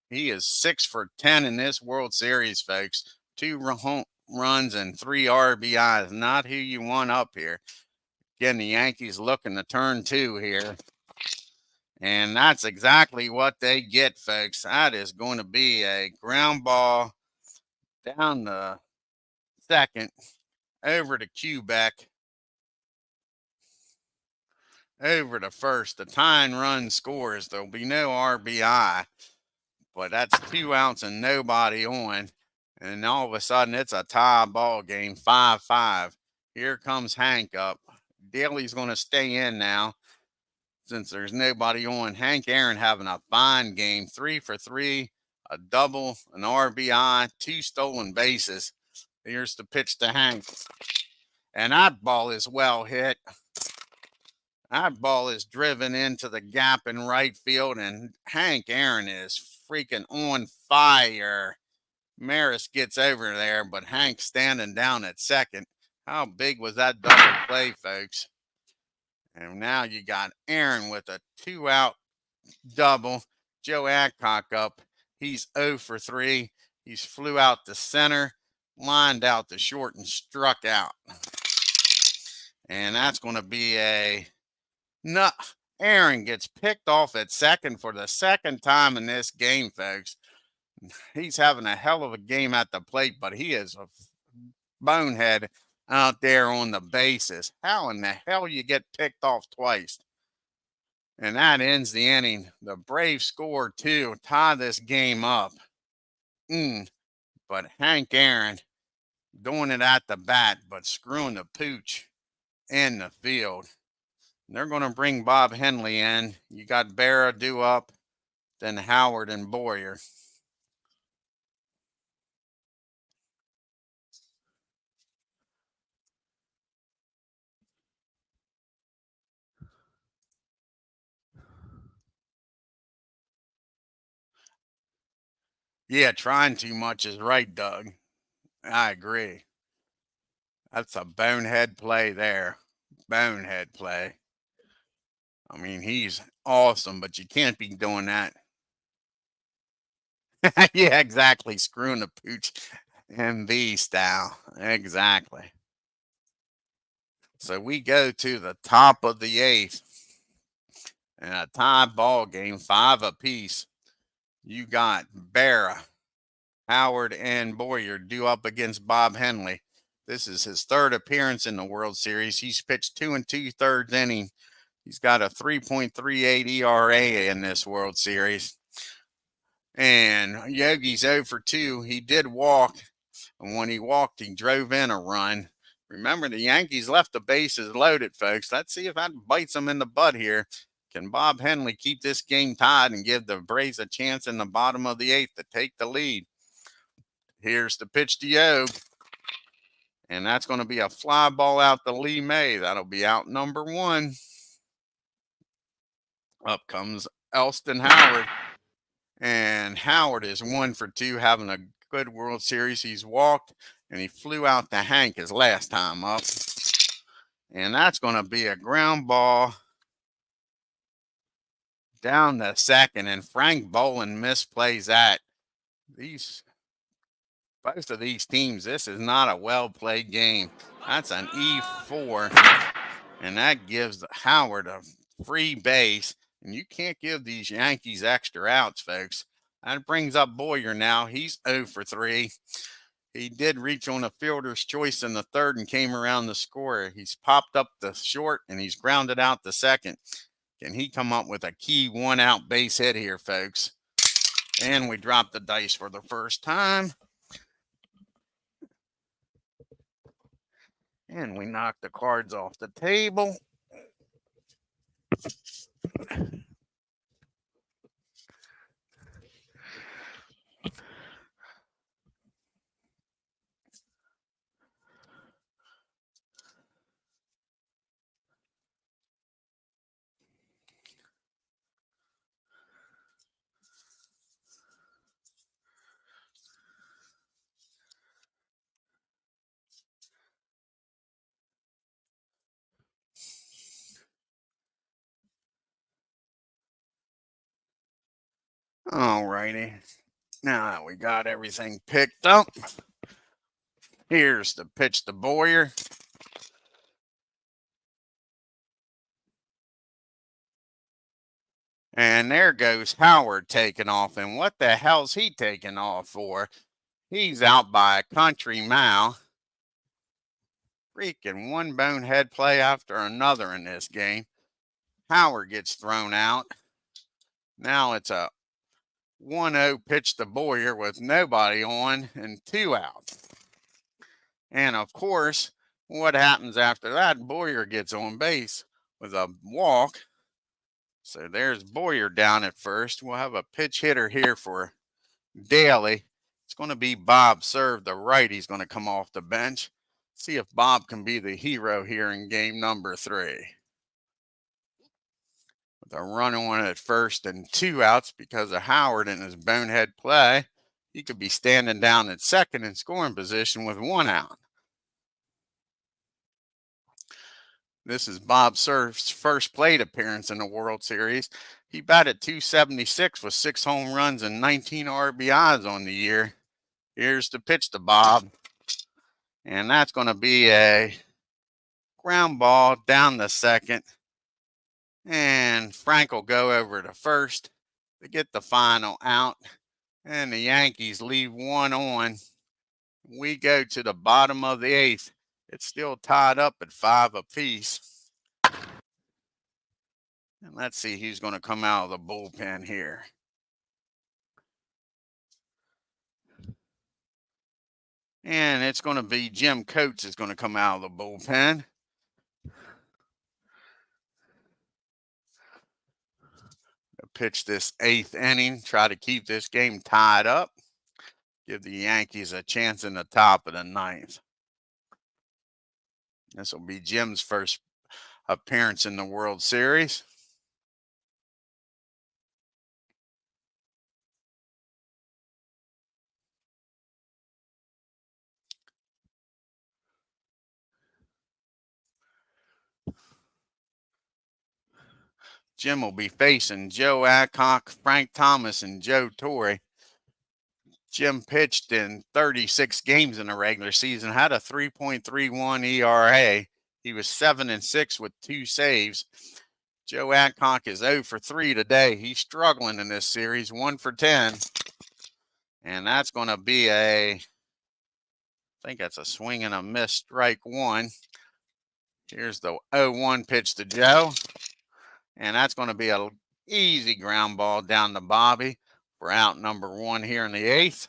He is 6 for 10 in this World Series, folks. 2 runs and 3 RBIs. Not who you want up here. Again, the Yankees looking to turn 2 here. And that's exactly what they get, folks. That is going to be a ground ball down the second, over to Quebec, over to first. The tying run scores. There'll be no RBI, but that's 2 outs and nobody on. And all of a sudden, it's a tie ball game, 5-5. Here comes Hank up. Daly's going to stay in now since there's nobody on. Hank Aaron having a fine game, 3 for 3, a double, an RBI, 2 stolen bases. Here's the pitch to Hank. And that ball is well hit. That ball is driven into the gap in right field, and Hank Aaron is freaking on fire. Maris gets over there, but Hank's standing down at second. How big was that double play, folks? And now you got Aaron with a 2-out double. Joe Adcock up. He's 0 for 3. He's flew out to center, lined out to short, and struck out. And that's going to be a no. Aaron gets picked off at second for the second time in this game, folks. He's having a hell of a game at the plate, but he is a bonehead out there on the bases. How in the hell you get picked off twice? And that ends the inning. The Braves score 2, tie this game up. But Hank Aaron doing it at the bat, but screwing the pooch in the field. They're going to bring Bob Henley in. You got Berra due up, then Howard and Boyer. Yeah, trying too much is right, Doug. I agree. That's a bonehead play there. Bonehead play. I mean, he's awesome, but you can't be doing that. Yeah, exactly. Screwing the pooch MV style. Exactly. So we go to the top of the eighth in a tie ball game, 5 apiece. You got Barra, Howard, and Boyer due up against Bob Henley. This is his third appearance in the World Series. He's pitched 2 2/3 innings. He's got a 3.38 ERA in this World Series. And Yogi's 0 for 2. He did walk, and when he walked, he drove in a run. Remember, the Yankees left the bases loaded, folks. Let's see if that bites them in the butt here. Can Bob Henley keep this game tied and give the Braves a chance in the bottom of the eighth to take the lead? Here's the pitch to Yog, and that's going to be a fly ball out to Lee May. That'll be out number 1. Up comes Elston Howard, and Howard is 1 for 2, having a good World Series. He's walked, and he flew out to Hank his last time up. And that's going to be a ground ball down the second, and Frank Bolin misplays that. Both of these teams, this is not a well-played game. That's an E4, and that gives Howard a free base, and you can't give these Yankees extra outs, folks. That brings up Boyer now. He's 0 for 3. He did reach on a fielder's choice in the third and came around the score. He's popped up the short, and he's grounded out the second. Can he come up with a key 1-out base hit here, folks? And we dropped the dice for the first time. And we knocked the cards off the table. All righty. Now that we got everything picked up, here's the pitch to Boyer. And there goes Howard taking off. And what the hell's he taking off for? He's out by a country mile. Freaking one bonehead play after another in this game. Howard gets thrown out. Now it's a 1-0 pitch to Boyer with nobody on and 2 out. And of course, what happens after that? Boyer gets on base with a walk. So there's Boyer down at first. We'll have a pitch hitter here for Daly. It's going to be Bob Serve, the right. He's going to come off the bench. See if Bob can be the hero here in game number 3. With a run on at first and 2 outs because of Howard and his bonehead play, he could be standing down at second in scoring position with 1 out. This is Bob Cerf's first plate appearance in the World Series. He batted .276 with 6 home runs and 19 RBIs on the year. Here's the pitch to Bob. And that's going to be a ground ball down the second. And Frank will go over to first to get the final out. And the Yankees leave 1 on. We go to the bottom of the 8th. It's still tied up at 5 apiece. And let's see who's going to come out of the bullpen here. And it's going to be Jim Coates is going to come out of the bullpen. Pitch this 8th inning, try to keep this game tied up. Give the Yankees a chance in the top of the 9th. This will be Jim's first appearance in the World Series. Jim will be facing Joe Adcock, Frank Thomas, and Joe Torre. Jim pitched in 36 games in the regular season, had a 3.31 ERA. He was 7-6 with 2 saves. Joe Adcock is 0 for 3 today. He's struggling in this series, 1 for 10. And that's going to be I think that's a swing and a miss, strike 1. Here's the 0-1 pitch to Joe. And that's going to be an easy ground ball down to Bobby for out number 1 here in the 8th.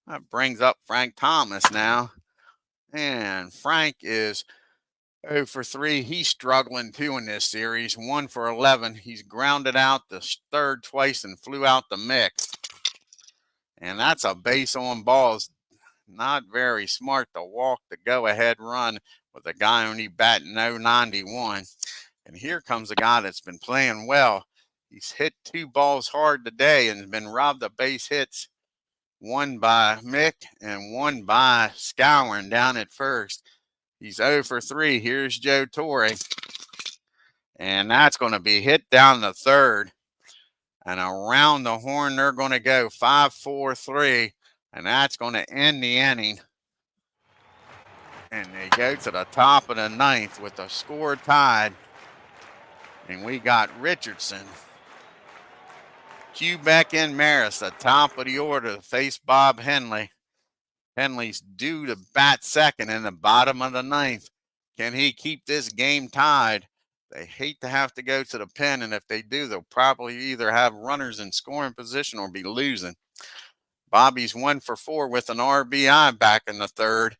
That brings up Frank Thomas now. And Frank is 0 for 3. He's struggling too in this series. 1 for 11. He's grounded out the 3rd twice and flew out the mix. And that's a base on balls. Not very smart to walk the go-ahead run with a guy only batting .091. And here comes a guy that's been playing well. He's hit 2 balls hard today and has been robbed of base hits. 1 by Mick and 1 by Scourin down at first. He's 0 for 3. Here's Joe Torre. And that's going to be hit down the 3rd. And around the horn they're going to go 5-4-3. And that's going to end the inning. And they go to the top of the 9th with the score tied. And we got Richardson, Quebec, and Maris, the top of the order to face Bob Henley. Henley's due to bat second in the bottom of the 9th. Can he keep this game tied? They hate to have to go to the pen, and if they do, they'll probably either have runners in scoring position or be losing. Bobby's 1 for 4 with an RBI back in the 3rd.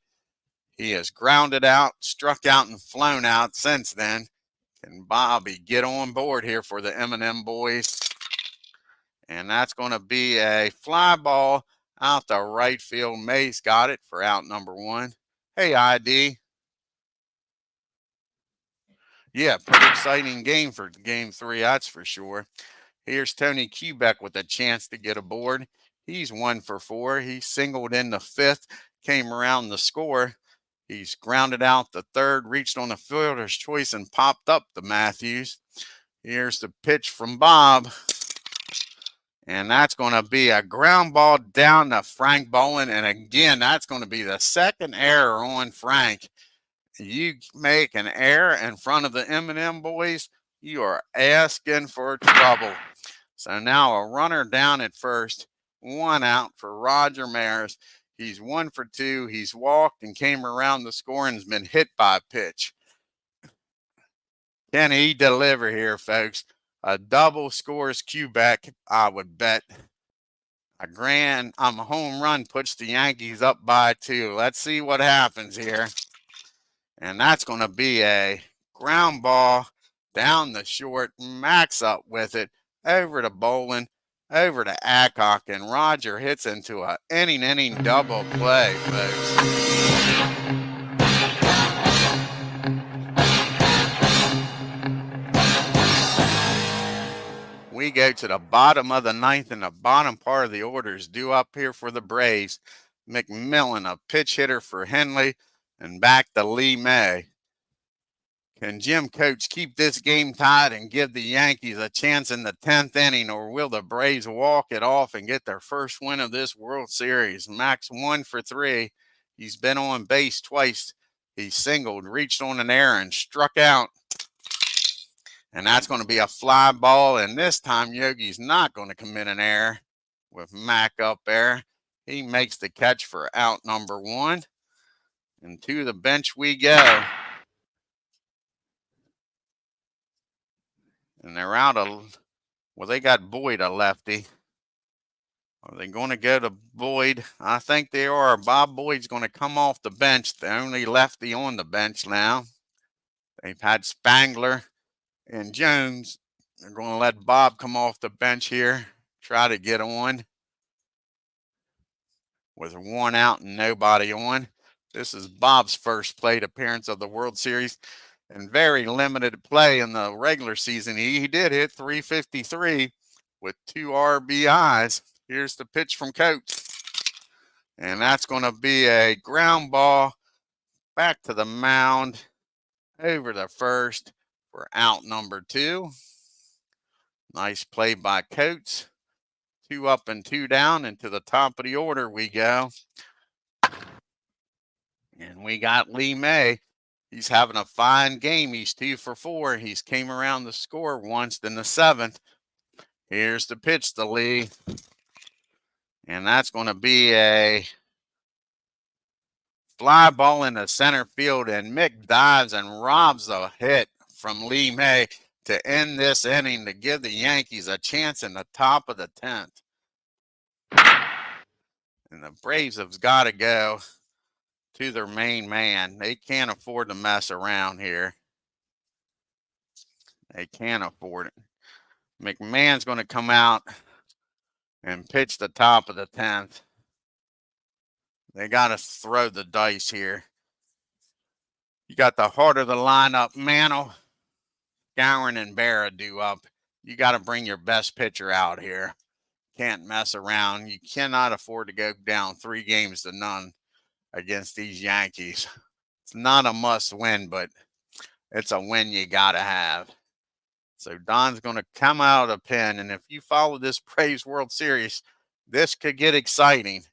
He has grounded out, struck out, and flown out since then. Can Bobby get on board here for the M&M boys? And that's going to be a fly ball out to right field. Mays got it for out number 1. Hey, ID. Yeah, pretty exciting game for game 3, that's for sure. Here's Tony Quebec with a chance to get aboard. He's 1 for 4. He singled in the 5th, came around the score. He's grounded out the 3rd, reached on the fielder's choice, and popped up to Matthews. Here's the pitch from Bob. And that's going to be a ground ball down to Frank Bowen. And again, that's going to be the 2nd error on Frank. You make an error in front of the M&M boys, you are asking for trouble. So now a runner down at first, 1 out for Roger Maris. He's 1 for 2. He's walked and came around the score and has been hit by a pitch. Can he deliver here, folks? A double scores Quebec, I would bet. A home run puts the Yankees up by 2. Let's see what happens here. And that's going to be a ground ball down the short. Max up with it over to Bolin, over to Adcock, and Roger hits into a inning double play, folks. We go to the bottom of the 9th, and the bottom part of the order is due up here for the Braves. McMillan, a pitch hitter for Henley, and back to Lee May. Can Jim Coates keep this game tied and give the Yankees a chance in the 10th inning, or will the Braves walk it off and get their first win of this World Series? Max 1 for 3. He's been on base twice. He singled, reached on an error, and struck out. And that's going to be a fly ball, and this time Yogi's not going to commit an error with Mac up there. He makes the catch for out number 1. And to the bench we go. And they're out of, well, they got Boyd, a lefty. Are they going to go to Boyd? I think they are. Bob Boyd's going to come off the bench. The only lefty on the bench now. They've had Spangler and Jones. They're going to let Bob come off the bench here, try to get on with 1 out and nobody on. This is Bob's first plate appearance of the World Series, and very limited play in the regular season. He did hit .353 with 2 RBIs. Here's the pitch from Coates, and that's going to be a ground ball back to the mound over to first for out number 2. Nice play by Coates. 2 up and 2 down, and to the top of the order we go. And we got Lee May. He's having a fine game. He's 2 for 4. He's came around the score once in the 7th. Here's the pitch to Lee. And that's going to be a fly ball in the center field. And Mick dives and robs a hit from Lee May to end this inning to give the Yankees a chance in the top of the 10th. And the Braves have got to go to their main man. They can't afford to mess around here. They can't afford it. McMahon's going to come out and pitch the top of the 10th. They got to throw the dice here. You got the heart of the lineup, Mantle, Gowan, and Berra due up. You got to bring your best pitcher out here. Can't mess around. You cannot afford to go down 3 games to none against these Yankees. It's not a must win, but it's a win you got to have. So Don's going to come out of the pen, and if you follow this Braves World Series, this could get exciting.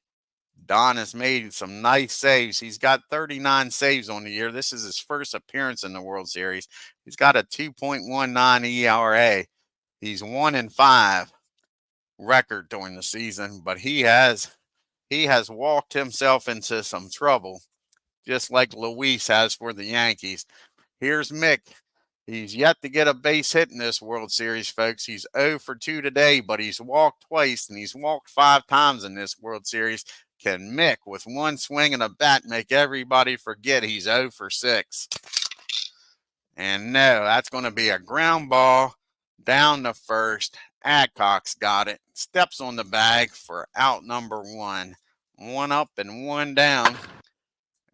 Don has made some nice saves. He's got 39 saves on the year. This is his first appearance in the World Series. He's got a 2.19 ERA. He's 1-5 record during the season, but he has walked himself into some trouble, just like Luis has for the Yankees. Here's Mick. He's yet to get a base hit in this World Series, folks. He's 0 for 2 today, but he's walked twice, and he's walked 5 times in this World Series. Can Mick, with one swing and a bat, make everybody forget he's 0 for 6? And no, that's going to be a ground ball down the first. Adcock's got it. Steps on the bag for out number 1. 1 up and 1 down.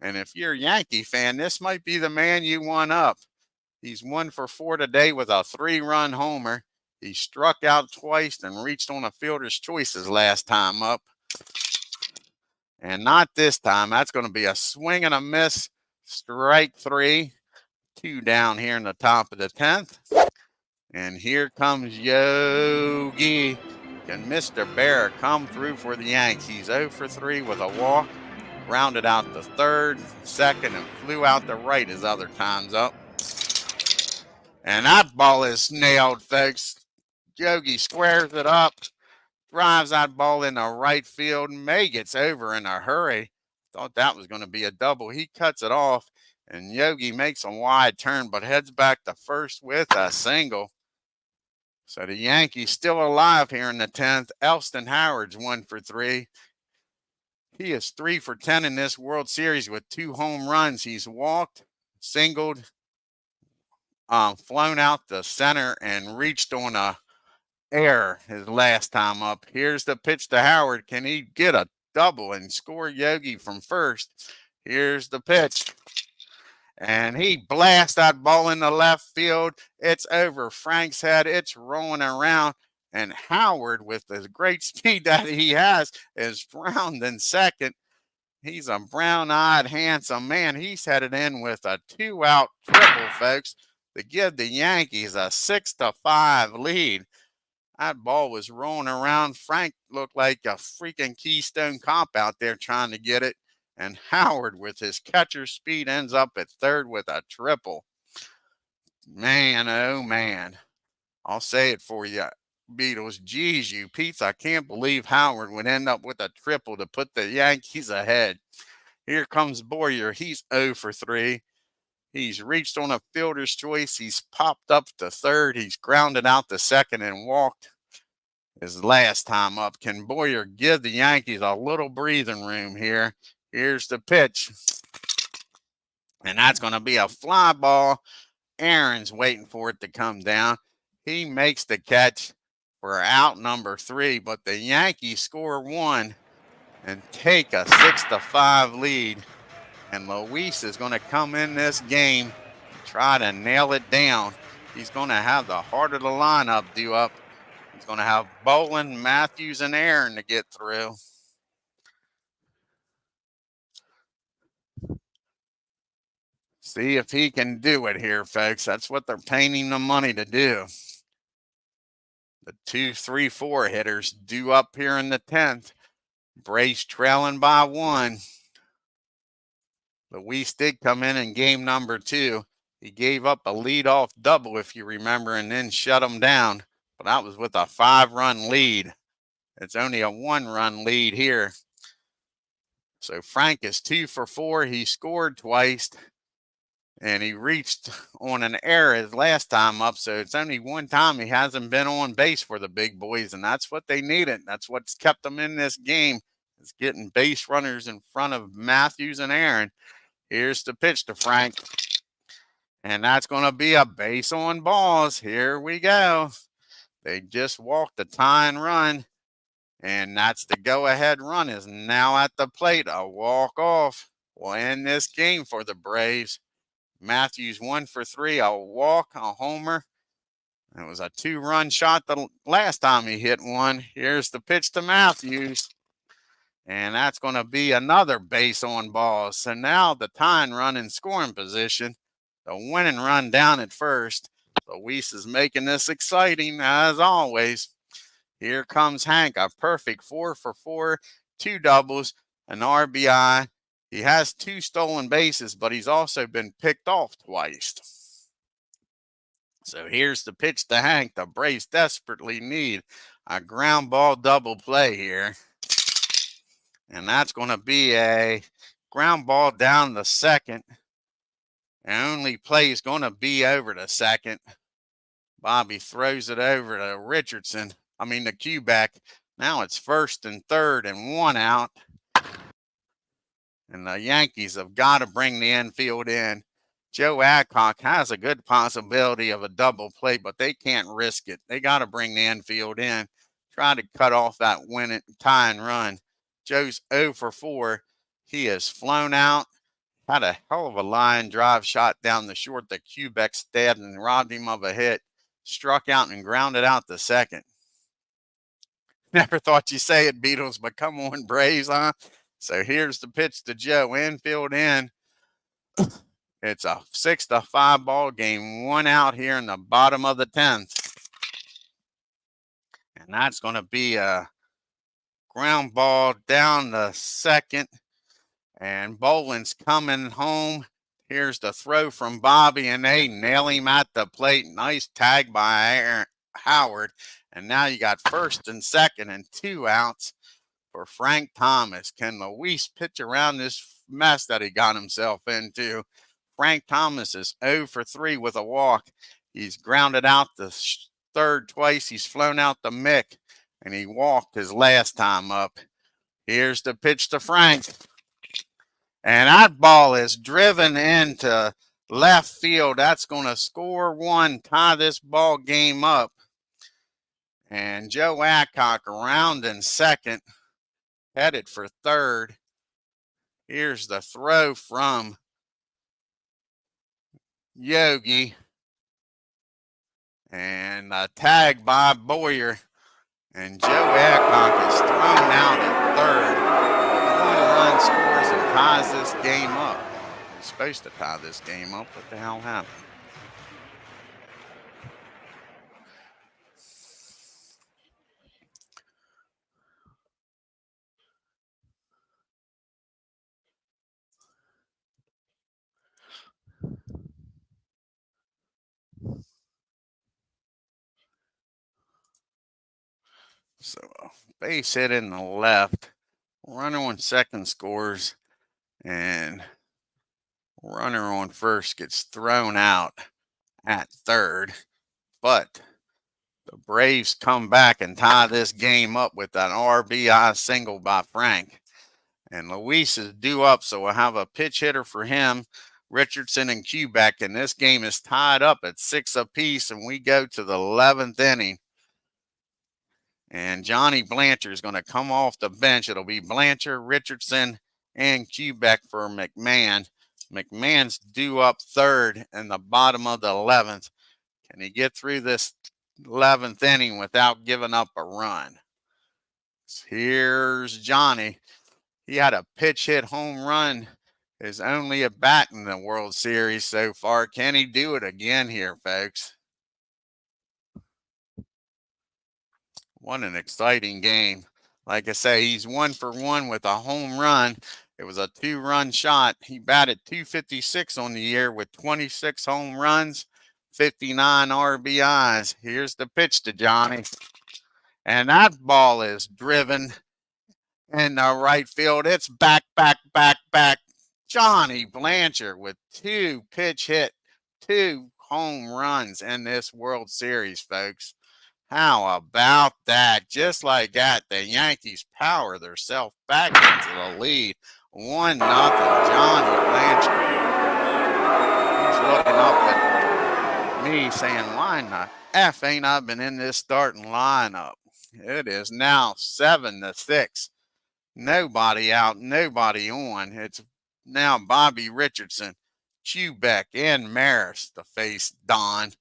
And if you're a Yankee fan, this might be the man you want up. He's 1 for 4 today with a 3-run homer. He struck out twice and reached on a fielder's choice his last time up. And not this time. That's going to be a swing and a miss. Strike 3. 2 down here in the top of the 10th. And here comes Yogi. Can Mr. Berra come through for the Yankees? 0 for 3 with a walk. Rounded out the third, second, and flew out the right his other time's up. And that ball is nailed, folks. Yogi squares it up, drives that ball in the right field. May gets over in a hurry. Thought that was going to be a double. He cuts it off, and Yogi makes a wide turn, but heads back to first with a single. So the Yankees still alive here in the 10th. Elston Howard's 1 for 3. He is 3 for 10 in this World Series with 2 home runs. He's walked, singled, flown out the center, and reached on a error his last time up. Here's the pitch to Howard. Can he get a double and score Yogi from first? Here's the pitch. And he blasts that ball in the left field. It's over Frank's head. It's rolling around. And Howard, with the great speed that he has, is round in second. He's a brown-eyed, handsome man. He's headed in with a 2-out triple, folks, to give the Yankees a 6-5 lead. That ball was rolling around. Frank looked like a freaking Keystone Cop out there trying to get it. And Howard, with his catcher speed, ends up at third with a triple. Man, oh, man. I'll say it for you, Beatles. Geez, you Pete's. I can't believe Howard would end up with a triple to put the Yankees ahead. Here comes Boyer. He's 0 for 3. He's reached on a fielder's choice. He's popped up to third. He's grounded out to second and walked his last time up. Can Boyer give the Yankees a little breathing room here? Here's the pitch. And that's going to be a fly ball. Aaron's waiting for it to come down. He makes the catch for out number 3, but the Yankees score 1 and take a 6-5 lead. And Luis is going to come in this game and try to nail it down. He's going to have the heart of the lineup due up. He's going to have Boland, Matthews, and Aaron to get through. See if he can do it here, folks. That's what they're paying him the money to do. The 2, 3, 4 hitters due up here in the 10th. Braves trailing by 1. Luis did come in game number 2. He gave up a leadoff double, if you remember, and then shut him down. But that was with a 5-run lead. It's only a 1-run lead here. So Frank is 2 for 4. He scored twice. And he reached on an error his last time up. So it's only one time he hasn't been on base for the big boys. And that's what they needed. That's what's kept them in this game, is getting base runners in front of Matthews and Aaron. Here's the pitch to Frank. And that's going to be a base on balls. Here we go. They just walked the tying run. And that's the go-ahead run, is now at the plate. A walk-off will end this game for the Braves. Matthews 1 for 3, a walk, a homer. It was a 2-run shot the last time he hit one. Here's the pitch to Matthews. And that's going to be another base on balls. So now the tying run in scoring position. The winning run down at first. Luis is making this exciting as always. Here comes Hank, a perfect 4 for 4, 2 doubles, an RBI. He has 2 stolen bases, but he's also been picked off twice. So here's the pitch to Hank. The Braves desperately need a ground ball double play here. And that's going to be a ground ball down the second. And only play is going to be over the second. Bobby throws it over to Richardson. The Quebec. Now it's 1st and 3rd and 1 out. And the Yankees have got to bring the infield in. Joe Adcock has a good possibility of a double play, but they can't risk it. They got to bring the infield in. Try to cut off that winning tying run. Joe's 0 for 4. He has flown out. Had a hell of a line drive shot down the short that Quebec stabbed and robbed him of a hit. Struck out and grounded out the second. Never thought you'd say it, Beatles, but come on, Braves, huh? So here's the pitch to Joe. Infield in. It's a 6-5 ball game. 1 out here in the bottom of the 10th. And that's going to be a ground ball down the second. And Boland's coming home. Here's the throw from Bobby, and they nail him at the plate. Nice tag by Aaron Howard. And now you got 1st and 2nd and 2 outs for Frank Thomas. Can Luis pitch around this mess that he got himself into? Frank Thomas is 0 for 3 with a walk. He's grounded out the third twice. He's flown out the mick, and he walked his last time up. Here's the pitch to Frank. And that ball is driven into left field. That's going to score 1, tie this ball game up. And Joe Adcock around in second, headed for third. Here's the throw from Yogi. And a tag by Boyer. And Joe Adcock is thrown out at third. 1 run scores and ties this game up. He's supposed to tie this game up. What the hell happened? So base hit in the left. Runner on second scores. And runner on first gets thrown out at third. But the Braves come back and tie this game up with an RBI single by Frank. And Luis is due up, so we'll have a pitch hitter for him, Richardson and Quebec. And this game is tied up at 6 apiece, and we go to the 11th inning. And Johnny Blanchard is going to come off the bench. It'll be Blanchard, Richardson, and Quebec for McMahon. McMahon's due up third in the bottom of the 11th. Can he get through this 11th inning without giving up a run? Here's Johnny. He had a pitch hit home run, his only at bat in the World Series so far. Can he do it again here, folks? What an exciting game. Like I say, he's 1-for-1 with a home run. It was a 2-run shot. He batted .256 on the year with 26 home runs, 59 RBIs. Here's the pitch to Johnny. And that ball is driven in the right field. It's back. Johnny Blanchard with 2 pitch hit, 2 home runs in this World Series, folks. How about that? Just like that, the Yankees power themselves back into the lead. 1-0, Johnny Blanchard. He's looking up at me saying, why in the F ain't I been in this starting lineup? It is now 7-6. Nobody out, nobody on. It's now Bobby Richardson, Quebec, and Maris to face Don.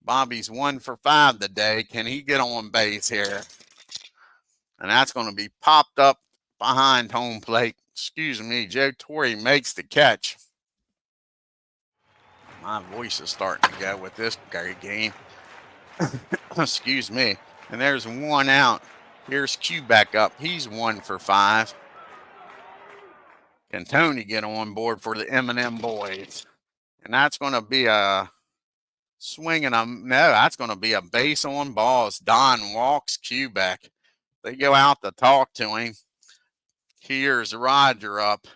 Bobby's 1-for-5 today. Can he get on base here? And that's going to be popped up behind home plate. Excuse me, Joe Torre makes the catch. My voice is starting to go with this great game. Excuse me. And there's 1 out. Here's Quebec up. He's 1-for-5. Can Tony get on board for the M&M boys? And that's going to be a swing and that's going to be a base on balls. Don walks Quebec. They go out to talk to him. Here's Roger up.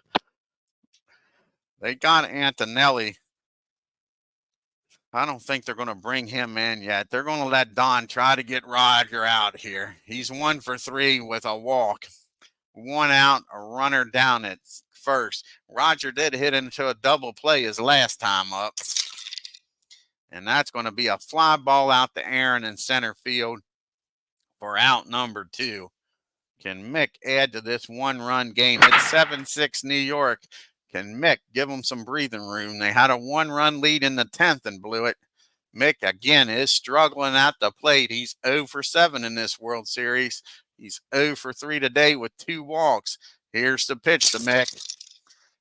They got Antonelli. I don't think they're going to bring him in yet. They're going to let Don try to get Roger out here. He's 1-for-3 with a walk. 1 out, a runner down at first. Roger did hit into a double play his last time up. And that's going to be a fly ball out to Aaron in center field for out number 2. Can Mick add to this 1-run game? It's 7-6 New York. Can Mick give them some breathing room? They had a 1-run lead in the 10th and blew it. Mick, again, is struggling at the plate. He's 0-for-7 in this World Series. He's 0-for-3 today with 2 walks. Here's the pitch to Mick.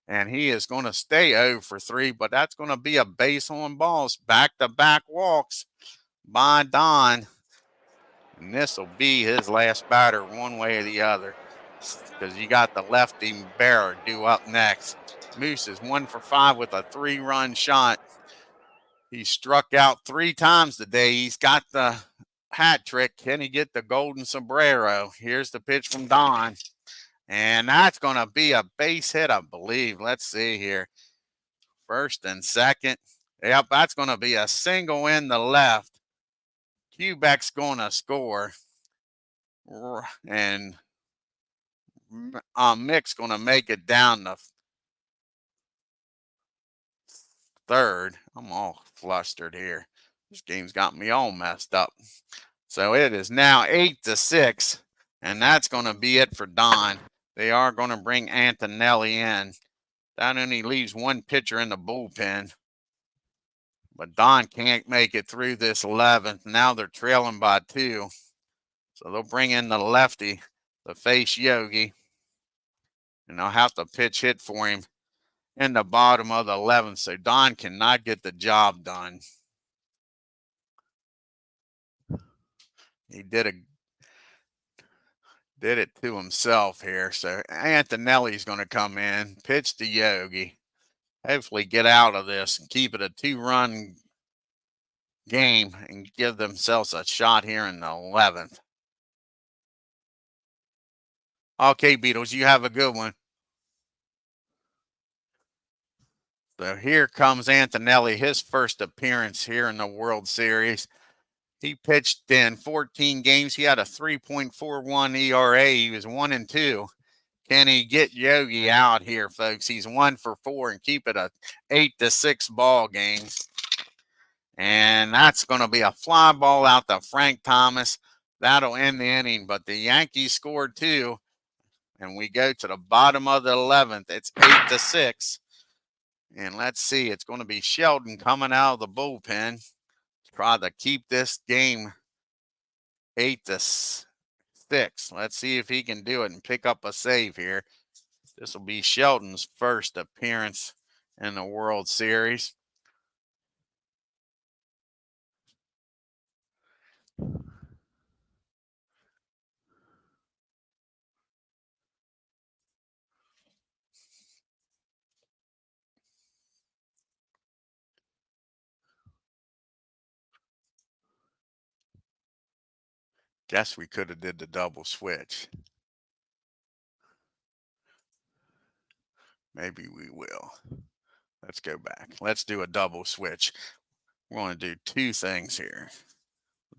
And he is going to stay 0-for-3, but that's going to be a base on balls. Back-to-back walks by Don. And this will be his last batter one way or the other, because you got the lefty Barrett due up next. Moose is 1-for-5 with a 3-run shot. He struck out 3 times today. He's got the hat trick. Can he get the golden sombrero? Here's the pitch from Don. And that's going to be a base hit, I believe. Let's see here. First and second. Yep, that's going to be a single in the left. Quebec's going to score. And Mick's going to make it down the third. I'm all flustered here. This game's got me all messed up. So it is now 8-6, and that's going to be it for Don. They are going to bring Antonelli in. That only leaves 1 pitcher in the bullpen. But Don can't make it through this 11th. Now they're trailing by 2. So they'll bring in the lefty to face Yogi. And they'll have to pitch hit for him in the bottom of the 11th. So Don cannot get the job done. He did it to himself here. So Antonelli's going to come in, pitch to Yogi. Hopefully get out of this and keep it a 2-run game and give themselves a shot here in the 11th. Okay, Beatles, you have a good one. So here comes Antonelli, his first appearance here in the World Series. He pitched in 14 games. He had a 3.41 ERA. He was 1-2. Can he get Yogi out here, folks? He's 1-for-4 and keep it a 8-6 ball game. And that's going to be a fly ball out to Frank Thomas. That'll end the inning. But the Yankees scored 2. And we go to the bottom of the 11th. It's 8-6. And let's see. It's going to be Sheldon coming out of the bullpen. Try to keep this game 8-6. Let's see if he can do it and pick up a save here. This will be Sheldon's first appearance in the World Series. Guess we could have did the double switch. Maybe we will. Let's go back. Let's do a double switch. We're going to do two things here.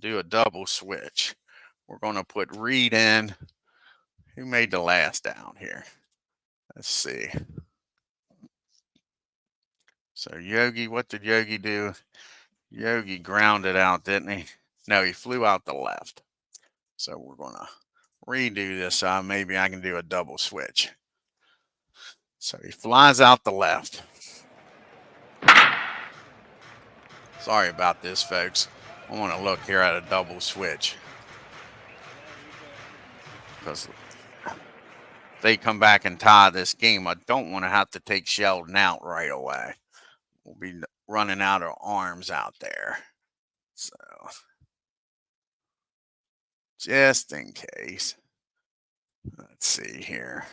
Do a double switch. We're going to put Reed in. Who made the last down here? Let's see. So Yogi, what did Yogi do? Yogi grounded out, didn't he? No, he flew out the left. So we're going to redo this. Maybe I can do a double switch. So he flies out the left. Sorry about this, folks. I want to look here at a double switch. Because they come back and tie this game, I don't want to have to take Sheldon out right away. We'll be running out of arms out there. So, just in case. Let's see here.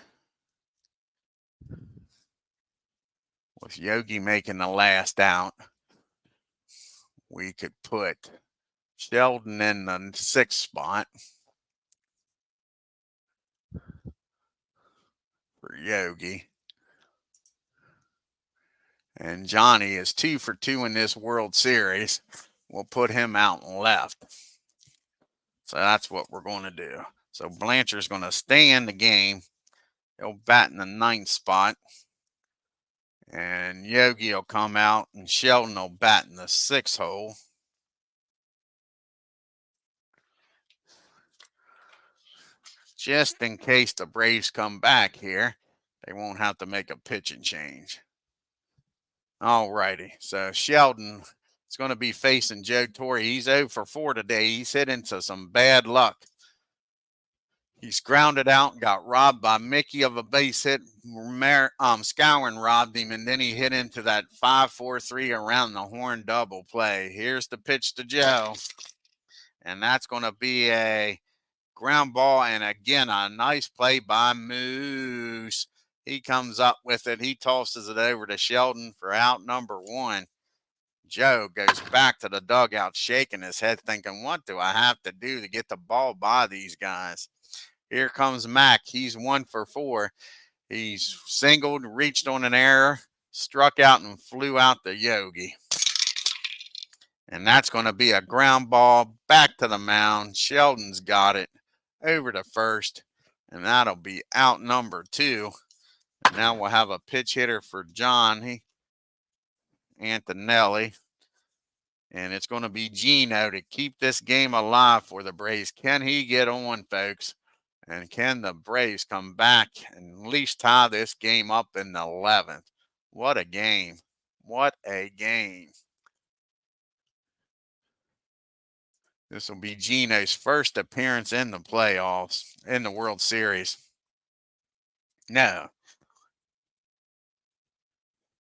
With Yogi making the last out, we could put Sheldon in the 6th spot for Yogi. And Johnny is 2 for 2 in this World Series. We'll put him out and left. So that's what we're going to do. So Blanchard's going to stay in the game. He'll bat in the 9th spot. And Yogi will come out and Sheldon will bat in the 6th hole. Just in case the Braves come back here, they won't have to make a pitching change. All righty. So Sheldon is going to be facing Joe Torre. He's 0 for 4 today. He's hit into some bad luck. He's grounded out and got robbed by Mickey of a base hit. Skowron robbed him, and then he hit into that 5-4-3 around the horn double play. Here's the pitch to Joe. And that's going to be a ground ball, and again, a nice play by Moose. He comes up with it. He tosses it over to Sheldon for out number 1. Joe goes back to the dugout, shaking his head, thinking, what do I have to do to get the ball by these guys? Here comes Mac. He's 1 for 4. He's singled, reached on an error, struck out, and flew out to Yogi. And that's going to be a ground ball back to the mound. Sheldon's got it over to first, and that'll be out number 2. And now we'll have a pitch hitter for John Antonelli. And it's going to be Gino to keep this game alive for the Braves. Can he get on, folks? And can the Braves come back and at least tie this game up in the 11th? What a game. What a game. This will be Gino's first appearance in the playoffs, in the World Series. No.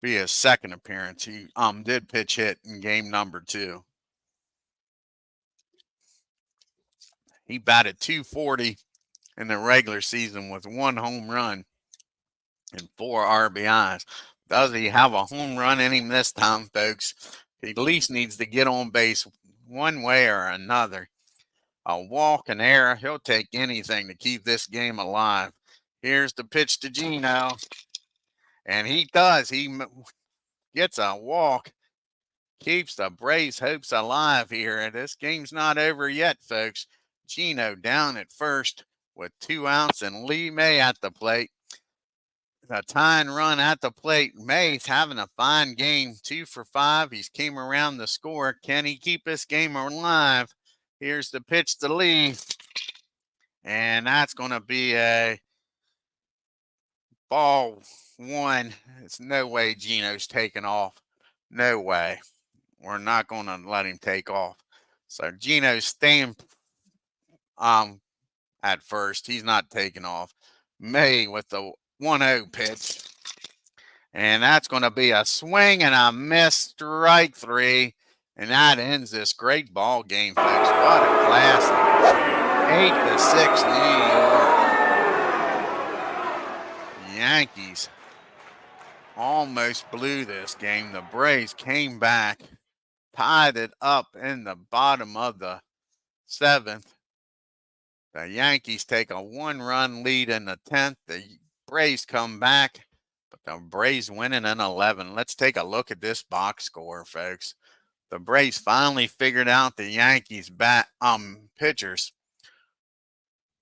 Be his second appearance. He did pitch hit in game number 2. He batted .240 in the regular season with 1 home run and 4 RBIs. Does he have a home run in him this time, folks? He at least needs to get on base one way or another. A walk, an error, he'll take anything to keep this game alive. Here's the pitch to Gino. And he does. He gets a walk. Keeps the Braves' hopes alive here. And this game's not over yet, folks. Gino down at first with 2 outs and Lee May at the plate. The tying run at the plate. May's having a fine game. 2 for 5. He's came around the score. Can he keep this game alive? Here's the pitch to Lee. And that's going to be a ball 1. It's no way Gino's taking off. No way. We're not going to let him take off. So Gino's staying at first. He's not taking off. May with the 1-0 pitch. And that's going to be a swing and a miss, strike 3. And that ends this great ball game, folks. What a classic. 8-6 New York. Yankees almost blew this game. The Braves came back, tied it up in the bottom of the 7th. The Yankees take a 1-run lead in the 10th. The Braves come back, but the Braves winning in 11. Let's take a look at this box score, folks. The Braves finally figured out the Yankees pitchers.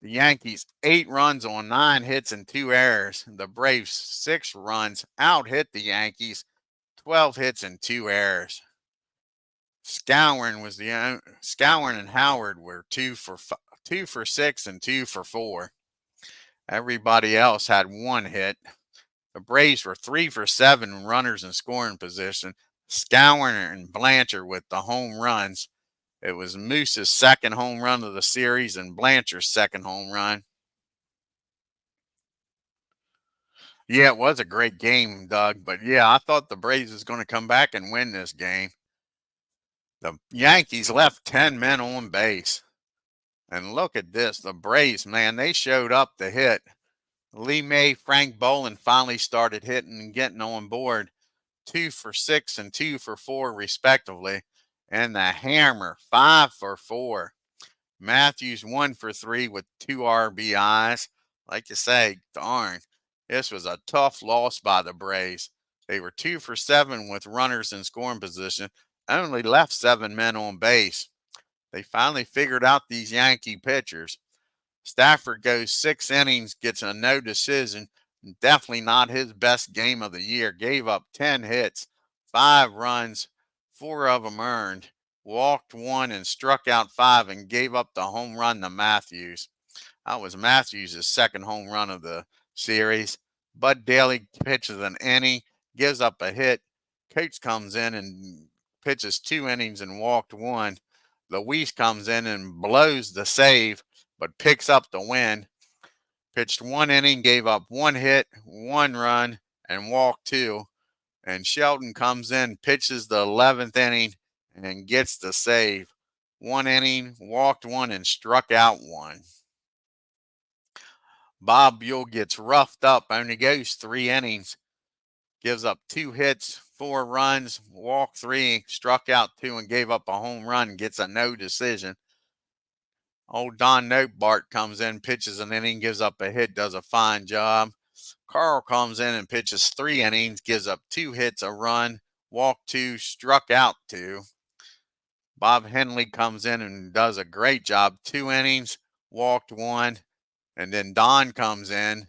The Yankees 8 runs on 9 hits and 2 errors. The Braves 6 runs out hit the Yankees 12 hits and 2 errors. Skowron and Howard were 2 for 6 and 2 for 4. Everybody else had 1 hit. The Braves were 3 for 7 runners in scoring position. Skowron and Blanchard with the home runs. It was Moose's second home run of the series and Blanchard's second home run. Yeah, it was a great game, Doug. But yeah, I thought the Braves was going to come back and win this game. The Yankees left 10 men on base. And look at this. The Braves, man, they showed up to hit. Lee May, Frank Boland finally started hitting and getting on board. 2 for 6 and 2 for 4, respectively. And the Hammer, 5 for 4. Matthews 1 for 3 with 2 RBIs. Like you say, darn, this was a tough loss by the Braves. They were 2 for 7 with runners in scoring position, only left 7 men on base. They finally figured out these Yankee pitchers. Stafford goes 6 innings, gets a no decision. Definitely not his best game of the year. Gave up 10 hits, 5 runs, 4 of them earned. Walked 1 and struck out 5 and gave up the home run to Matthews. That was Matthews' second home run of the series. Bud Daly pitches an inning, gives up a hit. Coates comes in and pitches 2 innings and walked 1. Luis comes in and blows the save, but picks up the win. Pitched 1 inning, gave up 1 hit, 1 run, and walked 2. And Shelton comes in, pitches the 11th inning, and gets the save. 1 inning, walked 1, and struck out 1. Bob BUHL gets roughed up, only goes 3 innings, gives up 2 hits, 4 runs, walked 3, struck out 2, and gave up a home run, gets a no decision. Old Don Notebart comes in, pitches an inning, gives up a hit, does a fine job. Carl comes in and pitches 3 innings, gives up 2 hits, a run, walked 2, struck out 2. Bob Henley comes in and does a great job, 2 innings, walked 1. And then Don comes in,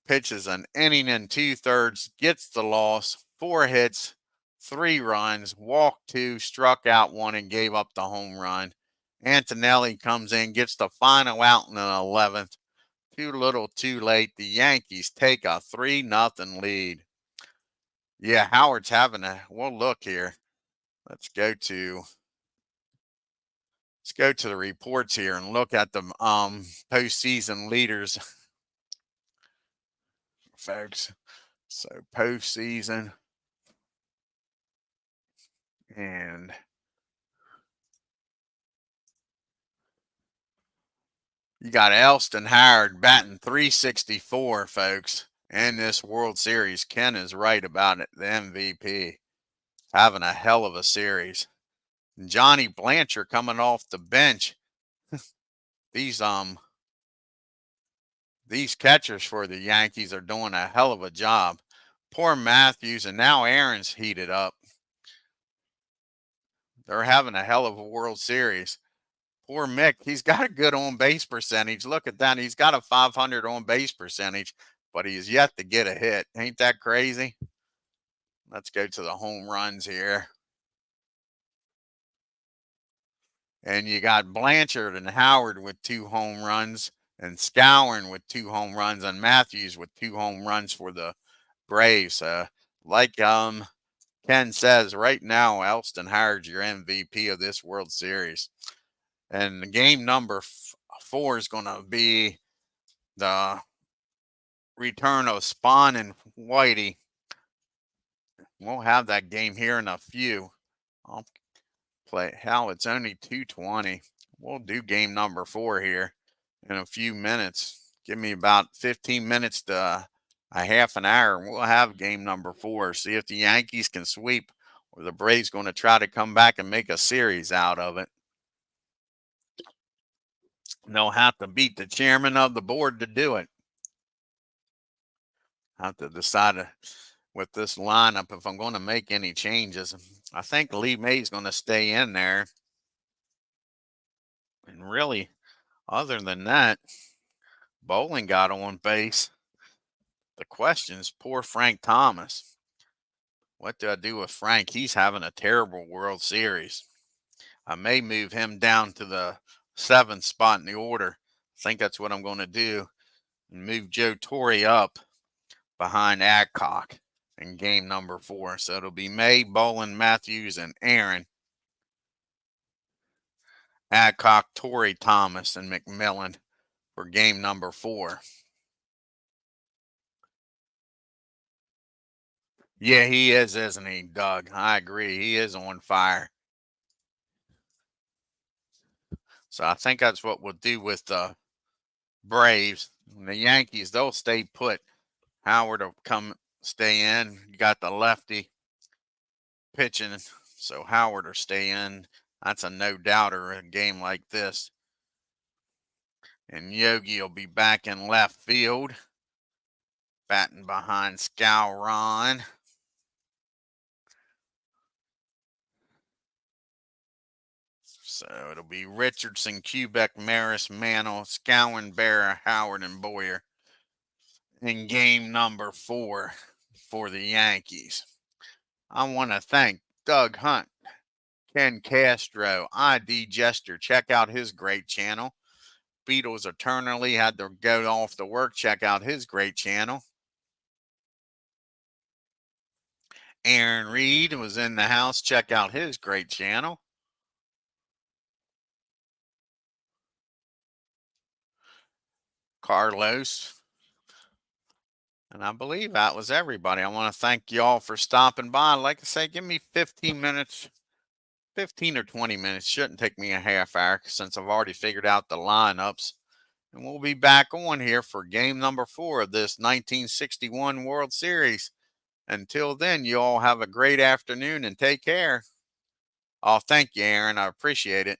pitches an inning and 2/3, gets the loss, 4 hits, 3 runs, walked 2, struck out 1, and gave up the home run. Antonelli comes in, gets the final out in the 11th. Too little, too late. The Yankees take a 3-0 lead. Yeah, Howard's having we'll look here. Let's go to the reports here and look at the postseason leaders, folks. So postseason, and you got Elston Howard batting .364, folks, in this World Series. Ken is right about it. The MVP having a hell of a series. Johnny Blanchard coming off the bench. These catchers for the Yankees are doing a hell of a job. Poor Matthews, and now Aaron's heated up. They're having a hell of a World Series. Poor Mick, he's got a good on-base percentage. Look at that. He's got a .500 on-base percentage, but he's yet to get a hit. Ain't that crazy? Let's go to the home runs here. And you got Blanchard and Howard with 2 home runs, and Skowron with 2 home runs, and Matthews with 2 home runs for the Braves. Like Ken says, right now, Elston Howard's your MVP of this World Series. And the game number 4 is going to be the return of Spahn and Whitey. We'll have that game here in a few. I'll play. Hell, it's only 2:20. We'll do game number 4 here in a few minutes. Give me about 15 minutes to a half an hour. We'll have game number 4. See if the Yankees can sweep, or the Braves going to try to come back and make a series out of it. they'll have to beat the chairman of the board to do it. I have to decide with this lineup if I'm going to make any changes. I think Lee May's going to stay in there. And really, other than that, Bowling got on base. The question is poor Frank Thomas. What do I do with Frank? He's having a terrible World Series. I may move him down to the 7th spot in the order. I think that's what I'm going to do. And move Joe Torre up behind Adcock in game number 4. So it'll be May, Bowling, Matthews, and Aaron. Adcock, Torre, Thomas, and McMillan for game number 4. Yeah, he is, isn't he, Doug? I agree. He is on fire. So I think that's what we'll do with the Braves. And the Yankees, they'll stay put. Howard will stay in. You got the lefty pitching, so Howard will stay in. That's a no-doubter in a game like this. And Yogi will be back in left field, batting behind Scowron. So it'll be Richardson, Kubek, Maris, Mantle, Scowen, Berra, Howard, and Boyer in game number 4 for the Yankees. I want to thank Doug Hunt, Ken Castro, ID Jester. Check out his great channel. Beatles Eternally had to go off to work. Check out his great channel. Aaron Reed was in the house. Check out his great channel. Carlos. And I believe that was everybody. I want to thank you all for stopping by. Like I say, give me 15 minutes, 15 or 20 minutes. Shouldn't take me a half hour since I've already figured out the lineups. And we'll be back on here for game number 4 of this 1961 World Series. Until then, you all have a great afternoon and take care. Oh, thank you, Aaron. I appreciate it.